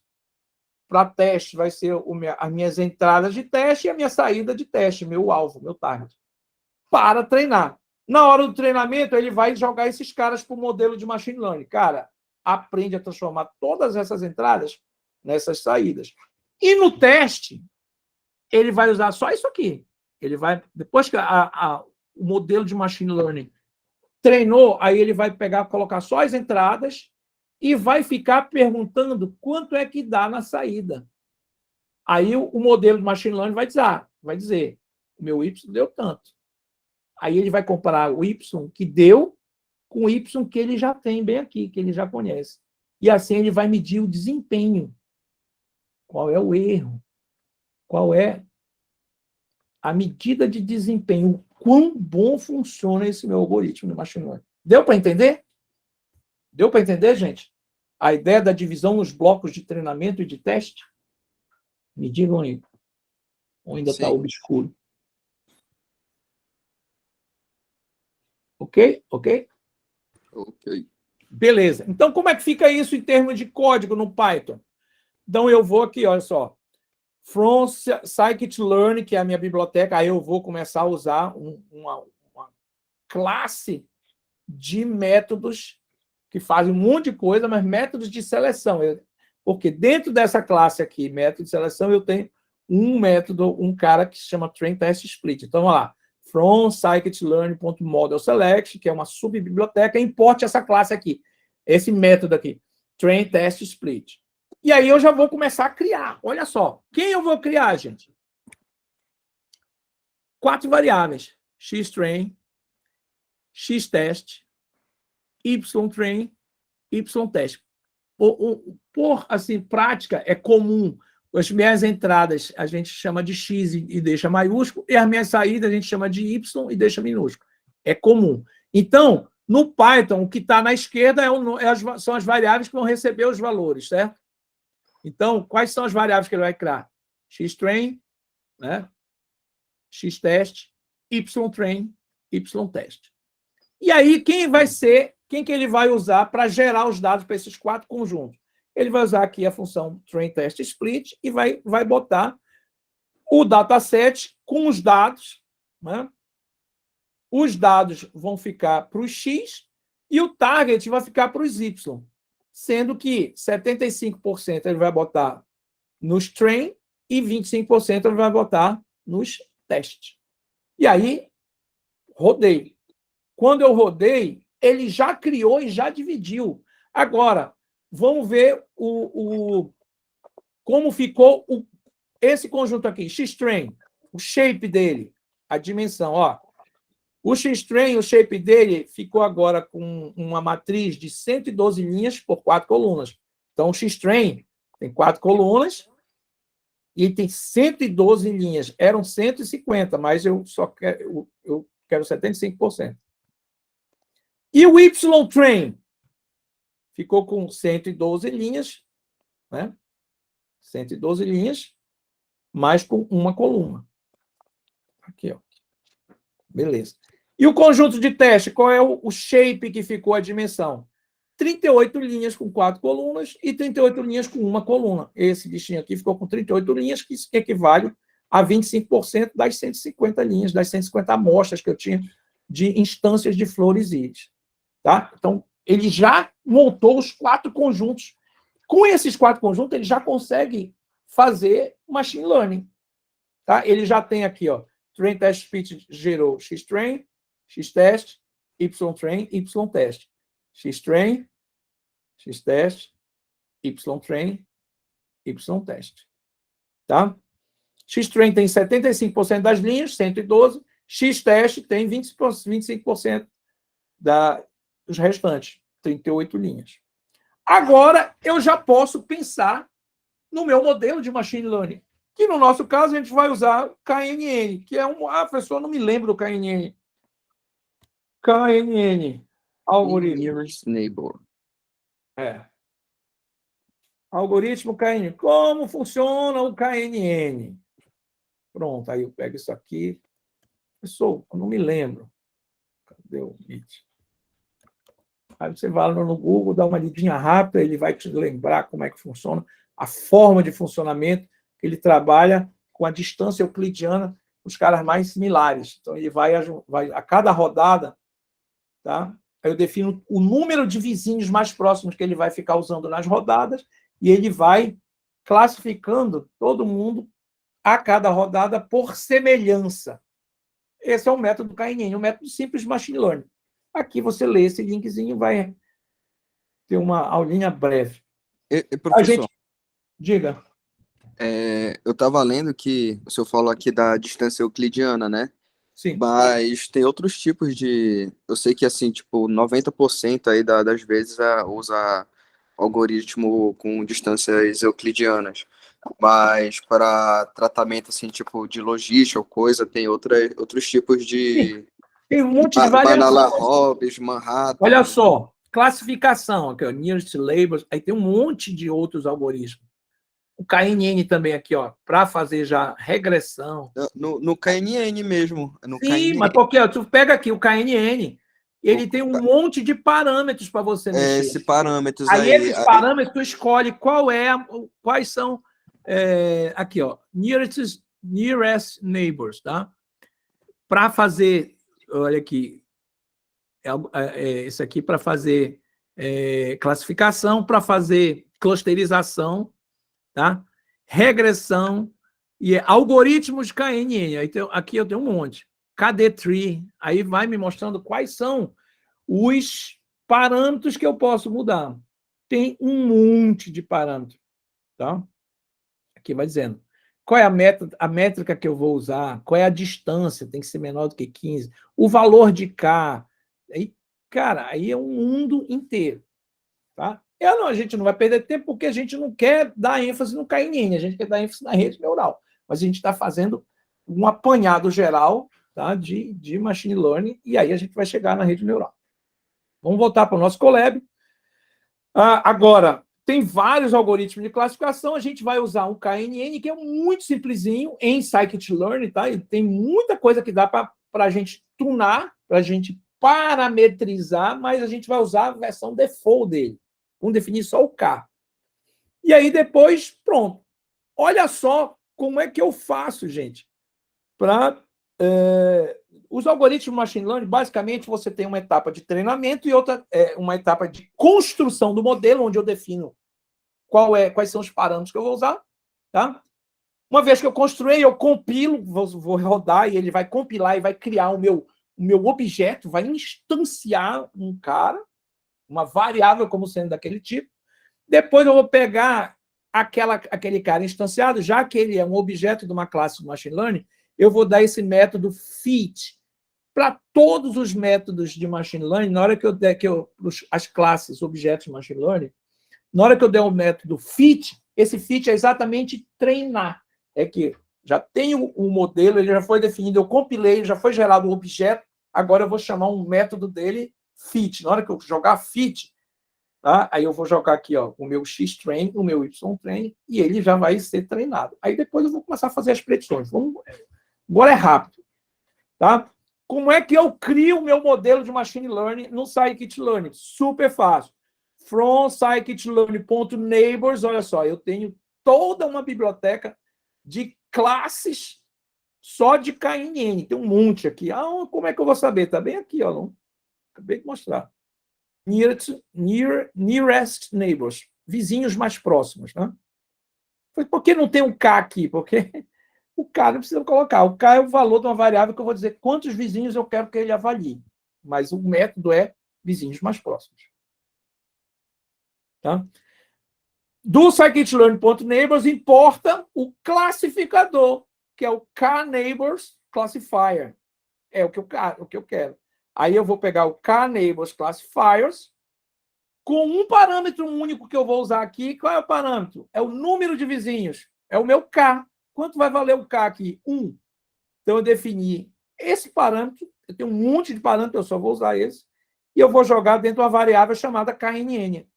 para teste, vai ser as minhas entradas de teste e a minha saída de teste, meu alvo, meu target, para treinar. Na hora do treinamento, ele vai jogar esses caras para o modelo de machine learning. Cara, aprende a transformar todas essas entradas nessas saídas. E no teste, ele vai usar só isso aqui. Ele vai, depois que o modelo de machine learning treinou, aí ele vai pegar, colocar só as entradas e vai ficar perguntando quanto é que dá na saída. Aí o modelo de machine learning vai dizer, o meu Y deu tanto. Aí ele vai comparar o Y que deu com o Y que ele já tem bem aqui, que ele já conhece. E assim ele vai medir o desempenho. Qual é o erro? Qual é a medida de desempenho? O quão bom funciona esse meu algoritmo de machine learning? Deu para entender? Deu para entender, gente? A ideia da divisão nos blocos de treinamento e de teste? Me digam aí. Ou ainda está obscuro? Ok? Ok? Ok. Beleza. Então, como é que fica isso em termos de código no Python? Então, eu vou aqui, olha só. From scikit-learn, que é a minha biblioteca, aí eu vou começar a usar uma classe de métodos que fazem um monte de coisa, mas métodos de seleção. Porque dentro dessa classe aqui, método de seleção, eu tenho um método, um cara que se chama train test split. Então, vamos lá. From scikit-learn.modelSelect, que é uma subbiblioteca, importe essa classe aqui, esse método aqui, train test split. E aí eu já vou começar a criar. Olha só, quem eu vou criar, gente? 4 variáveis. X-train, X-test, Y-train, Y-test. Por assim, prática, é comum. As minhas entradas a gente chama de X e deixa maiúsculo, e as minhas saídas a gente chama de Y e deixa minúsculo. É comum. Então, No Python, o que está na esquerda são as variáveis que vão receber os valores, certo? Então, quais são as variáveis que ele vai criar? Xtrain, né? Xtest, Ytrain, Ytest. E aí, quem que ele vai usar para gerar os dados para esses 4 conjuntos? Ele vai usar aqui a função trainTestSplit e vai botar o dataset com os dados, né? Os dados vão ficar para os X e o target vai ficar para os Y, sendo que 75% ele vai botar nos train e 25% ele vai botar nos testes. E aí, rodei. Quando eu rodei, ele já criou e já dividiu. Agora, vamos ver como ficou esse conjunto aqui, Xtrain, o shape dele, a dimensão. Ó. O Xtrain, o shape dele, ficou agora com uma matriz de 112 linhas por 4 colunas. Então, o Xtrain tem 4 colunas e tem 112 linhas. Eram 150, mas eu quero 75%. E o Ytrain ficou com 112 linhas, né? 112 linhas, mas com uma coluna. Aqui, ó. Beleza. E o conjunto de teste, qual é o shape que ficou a dimensão? 38 linhas com 4 colunas e 38 linhas com uma coluna. Esse bichinho aqui ficou com 38 linhas, que equivale a 25% das 150 linhas, das 150 amostras que eu tinha de instâncias de flores e íris. Tá? Então, ele já montou os 4 conjuntos. Com esses 4 conjuntos, ele já consegue fazer machine learning. Tá? Ele já tem aqui, ó, trainTestSplit gerou Xtrain, Xtest, Ytrain, Ytest. Xtrain, Xtest, Ytrain, Ytest. Tá? Xtrain tem 75% das linhas, 112. Xtest tem 25% dos restantes, 38 linhas. Agora, eu já posso pensar no meu modelo de machine learning, que no nosso caso a gente vai usar o KNN, que é professor, não me lembro do KNN. KNN, algoritmo. Nearest neighbor. Algoritmo KNN. Como funciona o KNN? Pronto, aí eu pego isso aqui. Professor, eu não me lembro. Cadê o Meet? Aí você vai lá no Google, dá uma lidinha rápida, ele vai te lembrar como é que funciona, a forma de funcionamento, que ele trabalha com a distância euclidiana, os caras mais similares. Então, ele vai a cada rodada, tá? Eu defino o número de vizinhos mais próximos que ele vai ficar usando nas rodadas e ele vai classificando todo mundo a cada rodada por semelhança. Esse é o método KNN, um método simples de machine learning. Aqui você lê esse linkzinho, vai ter uma aulinha breve. Professor, Diga. eu estava lendo que o senhor falou aqui da distância euclidiana, né? Sim. Mas tem outros tipos de... Eu sei que, assim, tipo, 90% aí das vezes usa algoritmo com distâncias euclidianas. Mas para tratamento, assim, tipo, de logística ou coisa, tem outros tipos de... Tem um monte de variações. Manala-Robbins, Manhattan... Olha só, classificação, aqui, ó, Nearest Labels, aí tem um monte de outros algoritmos. O KNN também aqui, ó, para fazer já regressão. No KNN mesmo. Sim, mas porque ó, tu pega aqui o KNN, ele tem um monte de parâmetros para você mexer. Esses parâmetros aí. Esses parâmetros, tu escolhe quais são, aqui, ó, nearest neighbors, tá? Para fazer, olha aqui, esse aqui para fazer classificação, para fazer clusterização, tá? Regressão e algoritmos KNN. Aqui eu tenho um monte. KD-tree, aí vai me mostrando quais são os parâmetros que eu posso mudar. Tem um monte de parâmetros, tá? Aqui vai dizendo qual é a métrica que eu vou usar, qual é a distância, tem que ser menor do que 15, o valor de K. Aí, cara, aí é um mundo inteiro, tá? A gente não vai perder tempo porque a gente não quer dar ênfase no KNN, a gente quer dar ênfase na rede neural. Mas a gente está fazendo um apanhado geral, tá, de machine learning, e aí a gente vai chegar na rede neural. Vamos voltar para o nosso Colab. Agora, tem vários algoritmos de classificação. A gente vai usar um KNN, que é muito simplesinho, em Scikit-learn, tá? E tem muita coisa que dá para a gente tunar, para a gente parametrizar, mas a gente vai usar a versão default dele. Vamos definir só o K. E aí, depois, pronto. Olha só como é que eu faço, gente, para... os algoritmos de machine learning, basicamente, você tem uma etapa de treinamento e outra uma etapa de construção do modelo, onde eu defino quais são os parâmetros que eu vou usar. Tá? Uma vez que eu construí, eu compilo, vou rodar e ele vai compilar e vai criar o meu objeto, vai instanciar um cara, uma variável como sendo daquele tipo. Depois eu vou pegar aquele cara instanciado, já que ele é um objeto de uma classe de machine learning, eu vou dar esse método fit para todos os métodos de machine learning. Na hora que eu der as classes, objetos de machine learning, na hora que eu der o método fit, esse fit é exatamente treinar. É que já tenho o modelo, ele já foi definido, eu compilei, já foi gerado o objeto, agora eu vou chamar um método dele fit. Na hora que eu jogar fit, tá? Aí eu vou jogar aqui o meu X-train, o meu Y-train, e ele já vai ser treinado. Aí depois eu vou começar a fazer as predições. Agora é rápido. Tá? Como é que eu crio o meu modelo de machine learning no scikit-learn? Super fácil. From scikit-learn.neighbors, olha só, eu tenho toda uma biblioteca de classes só de KNN. Tem um monte aqui. Como é que eu vou saber? Está bem aqui, ó. Não? Acabei de mostrar. Nearest neighbors. Vizinhos mais próximos. Né? Por que não tem um K aqui? Porque o K não precisa colocar. O K é o valor de uma variável que eu vou dizer quantos vizinhos eu quero que ele avalie. Mas o método é vizinhos mais próximos. Tá? Do scikit-learn.neighbors importa o classificador, que é o KNeighbors classifier. É o que eu quero. Aí eu vou pegar o KNeighbors classifiers com um parâmetro único que eu vou usar aqui. Qual é o parâmetro? É o número de vizinhos. É o meu K. Quanto vai valer o K aqui? 1. Então, eu defini esse parâmetro. Eu tenho um monte de parâmetros, eu só vou usar esse. E eu vou jogar dentro de uma variável chamada KNN.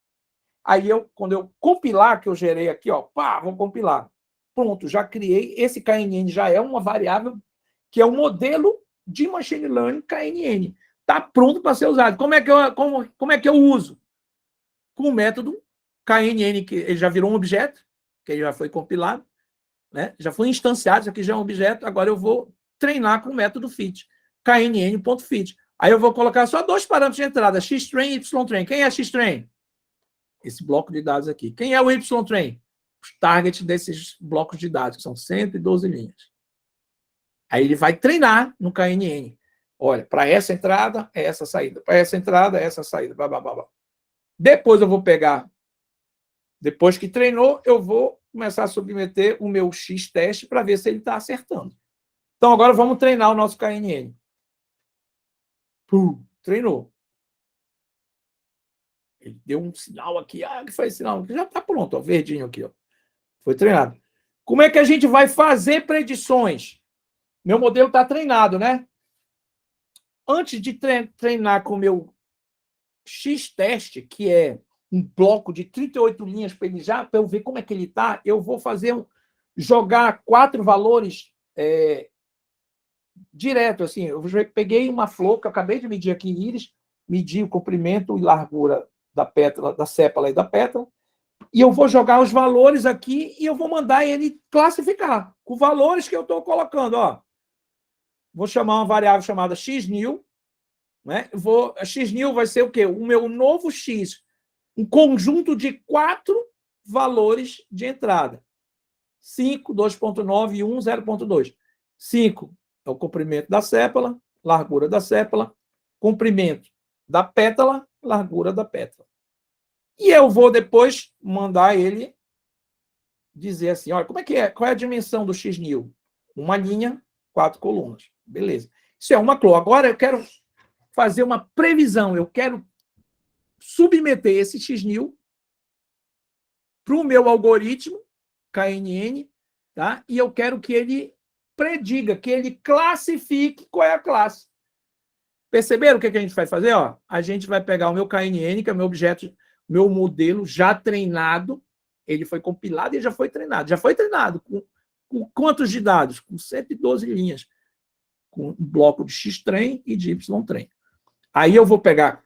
Aí, quando eu compilar, que eu gerei aqui, vou compilar. Pronto, já criei. Esse KNN já é uma variável que é um modelo de machine learning KNN. Está pronto para ser usado. Como é que eu uso? Com o método KNN, que ele já virou um objeto, que ele já foi compilado. Né? Já foi instanciado, isso aqui já é um objeto, agora eu vou treinar com o método fit, knn.fit. Aí eu vou colocar só 2 parâmetros de entrada, xtrain e ytrain. Quem é xtrain? Esse bloco de dados aqui. Quem é o ytrain? Os targets desses blocos de dados, que são 112 linhas. Aí ele vai treinar no KNN. Olha, para essa entrada, é essa saída. Para essa entrada, é essa saída. Blá, blá, blá, blá. Depois eu vou pegar, depois que treinou, eu vou começar a submeter o meu X-teste para ver se ele está acertando. Então, agora vamos treinar o nosso KNN. Treinou. Ele deu um sinal aqui. Que foi esse sinal? Já está pronto, ó, verdinho aqui. Ó. Foi treinado. Como é que a gente vai fazer predições? Meu modelo está treinado, né? Antes de treinar com o meu X-teste, que é um bloco de 38 linhas para eu ver como é que ele está, eu vou jogar 4 valores direto. Assim, eu peguei uma flor que eu acabei de medir aqui em íris, medi o comprimento e largura da pétala, da sépala e da pétala, e eu vou jogar os valores aqui e eu vou mandar ele classificar com valores que eu estou colocando. Ó. Vou chamar uma variável chamada xnew. Né? A xnew vai ser o quê? O meu novo x, um conjunto de 4 valores de entrada. 5, 2.9 e 1, 0.2. 5 é o comprimento da sépala, largura da sépala, comprimento da pétala, largura da pétala. E eu vou depois mandar ele dizer assim, olha, como é que é? Qual é a dimensão do xnew? Uma linha, 4 colunas. Beleza. Isso é uma clone. Agora eu quero fazer uma previsão. Eu quero submeter esse xnew para o meu algoritmo KNN, tá? E eu quero que ele prediga, que ele classifique qual é a classe. Perceberam o que a gente vai fazer? Ó, a gente vai pegar o meu KNN, que é o meu objeto, meu modelo já treinado, ele foi compilado e já foi treinado. Já foi treinado com quantos de dados? Com 112 linhas, com um bloco de X-trem e de Y-trem. Aí eu vou pegar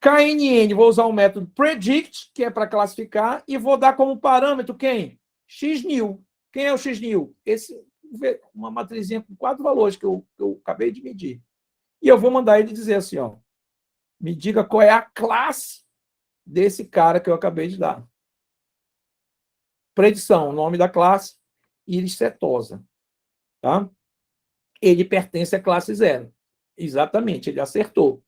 KNN, vou usar o método predict, que é para classificar, e vou dar como parâmetro quem? X-new. Quem é o X-new? Uma matrizinha com 4 valores que eu acabei de medir. E eu vou mandar ele dizer assim, ó, me diga qual é a classe desse cara que eu acabei de dar. Predição, nome da classe, íris setosa. Tá? Ele pertence à classe 0. Exatamente, ele acertou.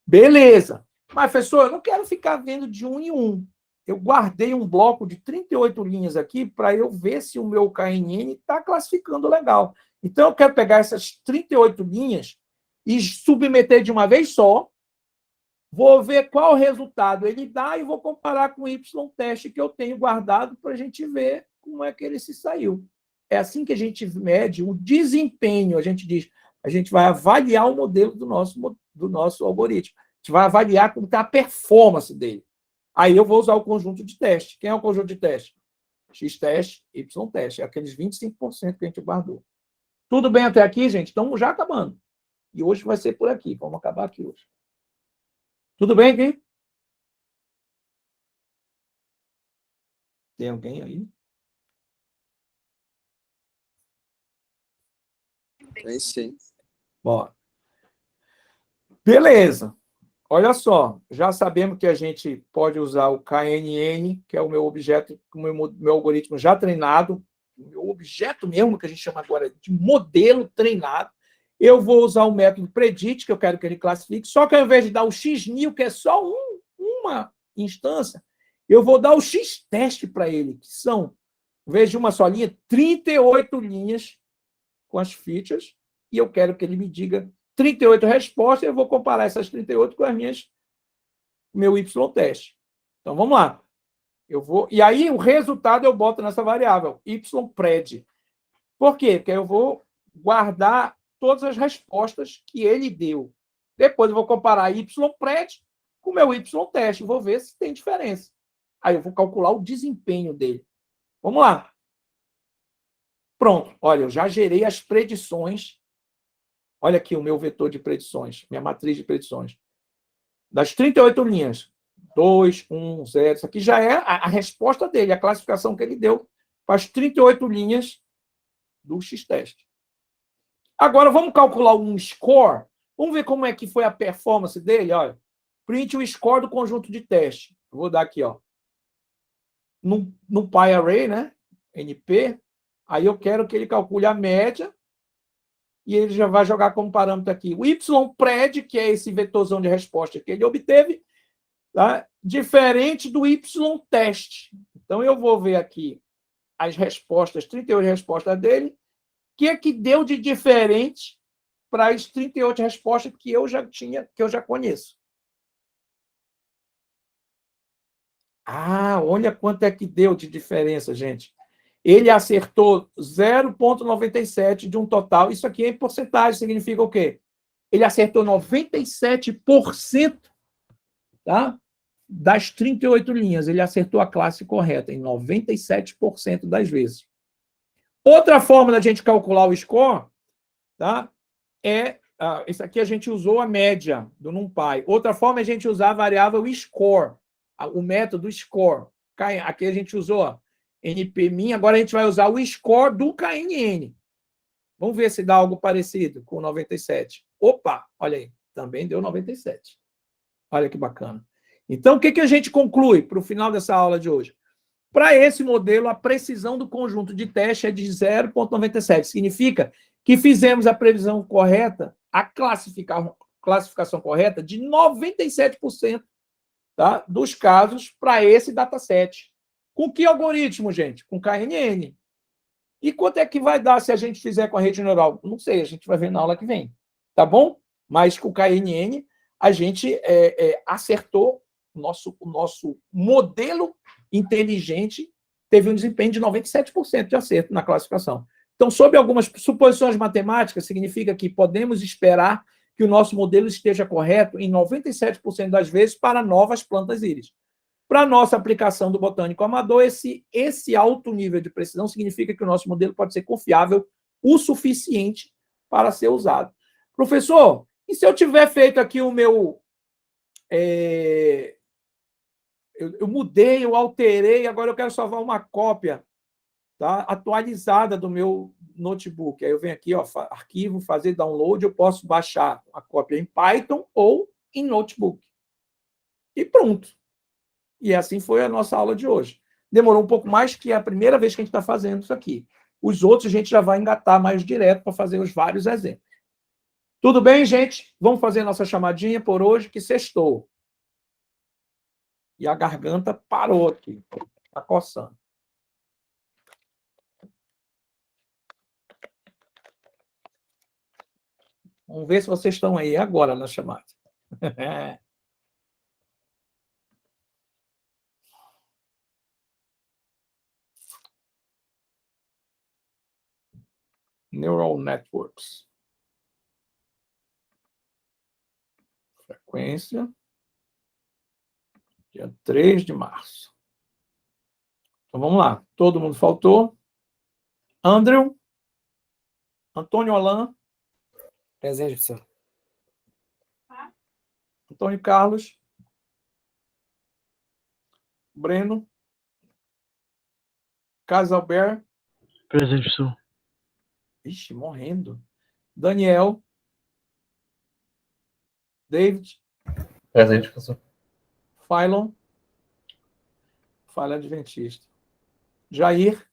Beleza. Mas, professor, eu não quero ficar vendo de 1 em 1. Eu guardei um bloco de 38 linhas aqui para eu ver se o meu KNN está classificando legal. Então, eu quero pegar essas 38 linhas e submeter de uma vez só, vou ver qual resultado ele dá e vou comparar com o Y-teste que eu tenho guardado para a gente ver como é que ele se saiu. É assim que a gente mede o desempenho. A gente diz, a gente vai avaliar o modelo do nosso algoritmo. A gente vai avaliar como está a performance dele. Aí eu vou usar o conjunto de teste. Quem é o conjunto de teste? X-teste, Y-teste. É aqueles 25% que a gente guardou. Tudo bem até aqui, gente? Estamos já acabando. E hoje vai ser por aqui. Vamos acabar aqui hoje. Tudo bem aqui? Tem alguém aí? Tem sim. Bom. Beleza. Olha só. Já sabemos que a gente pode usar o KNN, que é o meu objeto, o meu algoritmo já treinado, o meu objeto mesmo, que a gente chama agora de modelo treinado. Eu vou usar o método predict, que eu quero que ele classifique, só que ao invés de dar o X-new, que é só uma instância, eu vou dar o X-teste para ele, que são, em vez de uma só linha, 38 linhas com as features, e eu quero que ele me diga 38 respostas, eu vou comparar essas 38 com as minhas, meu Y-teste. Então, vamos lá. E aí, o resultado eu boto nessa variável, Y-pred. Por quê? Porque eu vou guardar todas as respostas que ele deu. Depois eu vou comparar Y-pred com o meu Y-teste. Vou ver se tem diferença. Aí eu vou calcular o desempenho dele. Vamos lá. Pronto. Olha, eu já gerei as predições. Olha aqui o meu vetor de predições, minha matriz de predições. Das 38 linhas, 2, 1, 0. Isso aqui já é a resposta dele, a classificação que ele deu para as 38 linhas do X-teste. Agora, vamos calcular um score. Vamos ver como é que foi a performance dele. Olha, print o score do conjunto de teste. Eu vou dar aqui, ó, no PyArray, né? NP. Aí eu quero que ele calcule a média e ele já vai jogar como parâmetro aqui o Y-pred, que é esse vetorzão de resposta que ele obteve, tá? Diferente do Y-teste. Então, eu vou ver aqui as respostas, 38 respostas dele, o que é que deu de diferente para as 38 respostas que eu já tinha, que eu já conheço. Ah, olha quanto é que deu de diferença, gente. Ele acertou 0,97 de um total. Isso aqui é em porcentagem, significa o quê? Ele acertou 97%, tá? Das 38 linhas. Ele acertou a classe correta em 97% das vezes. Outra forma da gente calcular o score, tá? Isso aqui a gente usou a média do NumPy. Outra forma é a gente usar a variável score, o método score. Aqui a gente usou, ó, NPmin, agora a gente vai usar o score do KNN. Vamos ver se dá algo parecido com 97. Opa, olha aí, também deu 97. Olha que bacana. Então, o que a gente conclui para o final dessa aula de hoje? Para esse modelo, a precisão do conjunto de teste é de 0,97. Significa que fizemos a previsão correta, a classificação correta de 97%, tá, dos casos para esse dataset. Com que algoritmo, gente? Com KNN. E quanto é que vai dar se a gente fizer com a rede neural? Não sei, a gente vai ver na aula que vem. Tá bom? Mas com o KNN, a gente acertou o nosso modelo inteligente, teve um desempenho de 97% de acerto na classificação. Então, sob algumas suposições matemáticas, significa que podemos esperar que o nosso modelo esteja correto em 97% das vezes para novas plantas íris. Para a nossa aplicação do botânico amador, esse alto nível de precisão significa que o nosso modelo pode ser confiável o suficiente para ser usado. Professor, e se eu tiver feito aqui o meu... eu mudei, eu alterei, agora eu quero salvar uma cópia, tá, atualizada do meu notebook. Aí eu venho aqui, ó, arquivo, fazer download, eu posso baixar a cópia em Python ou em notebook. E pronto. E assim foi a nossa aula de hoje. Demorou um pouco mais, que é a primeira vez que a gente está fazendo isso aqui. Os outros a gente já vai engatar mais direto para fazer os vários exemplos. Tudo bem, gente? Vamos fazer nossa chamadinha por hoje, que sextou. E a garganta parou aqui. Está coçando. Vamos ver se vocês estão aí agora na chamada. Neural Networks. Frequência. Dia 3 de março. Então, vamos lá. Todo mundo faltou. Andrew. Antônio Alain. Presente, professor. Antônio Carlos. Breno. Casalber. Presente, professor. Ixi, morrendo. Daniel. David. Presente, professor. Phylon. Falha adventista. Jair.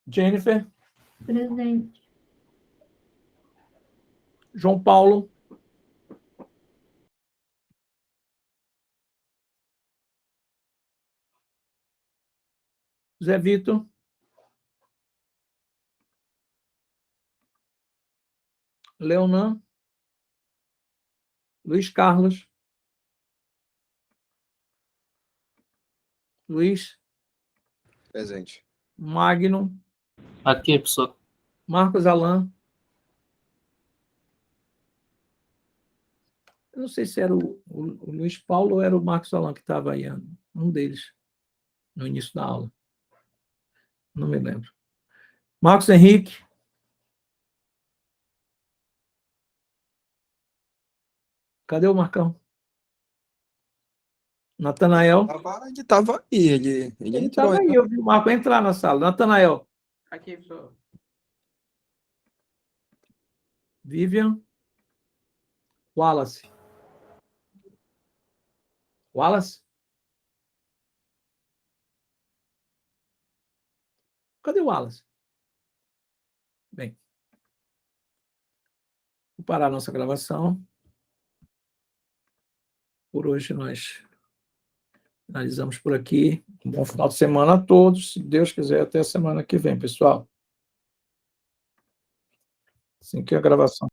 Jennifer. Presente. João Paulo. Zé Vitor. Leonan. Luiz Carlos. Luiz. Presente. Magno. Aqui, professor. Marcos Alan. Eu não sei se era o Luiz Paulo ou era o Marcos Alan que estava aí, um deles, no início da aula. Não me lembro. Marcos Henrique. Cadê o Marcão? Natanael. Ele estava aí, ele Ele entrou estava aí, eu vi o Marco entrar na sala. Natanael. Aqui, professor. Vivian. Wallace. Wallace? Cadê o Wallace? Bem. Vou parar a nossa gravação. Por hoje nós finalizamos por aqui. Um bom final de semana a todos. Se Deus quiser, até a semana que vem, pessoal. Assim que a gravação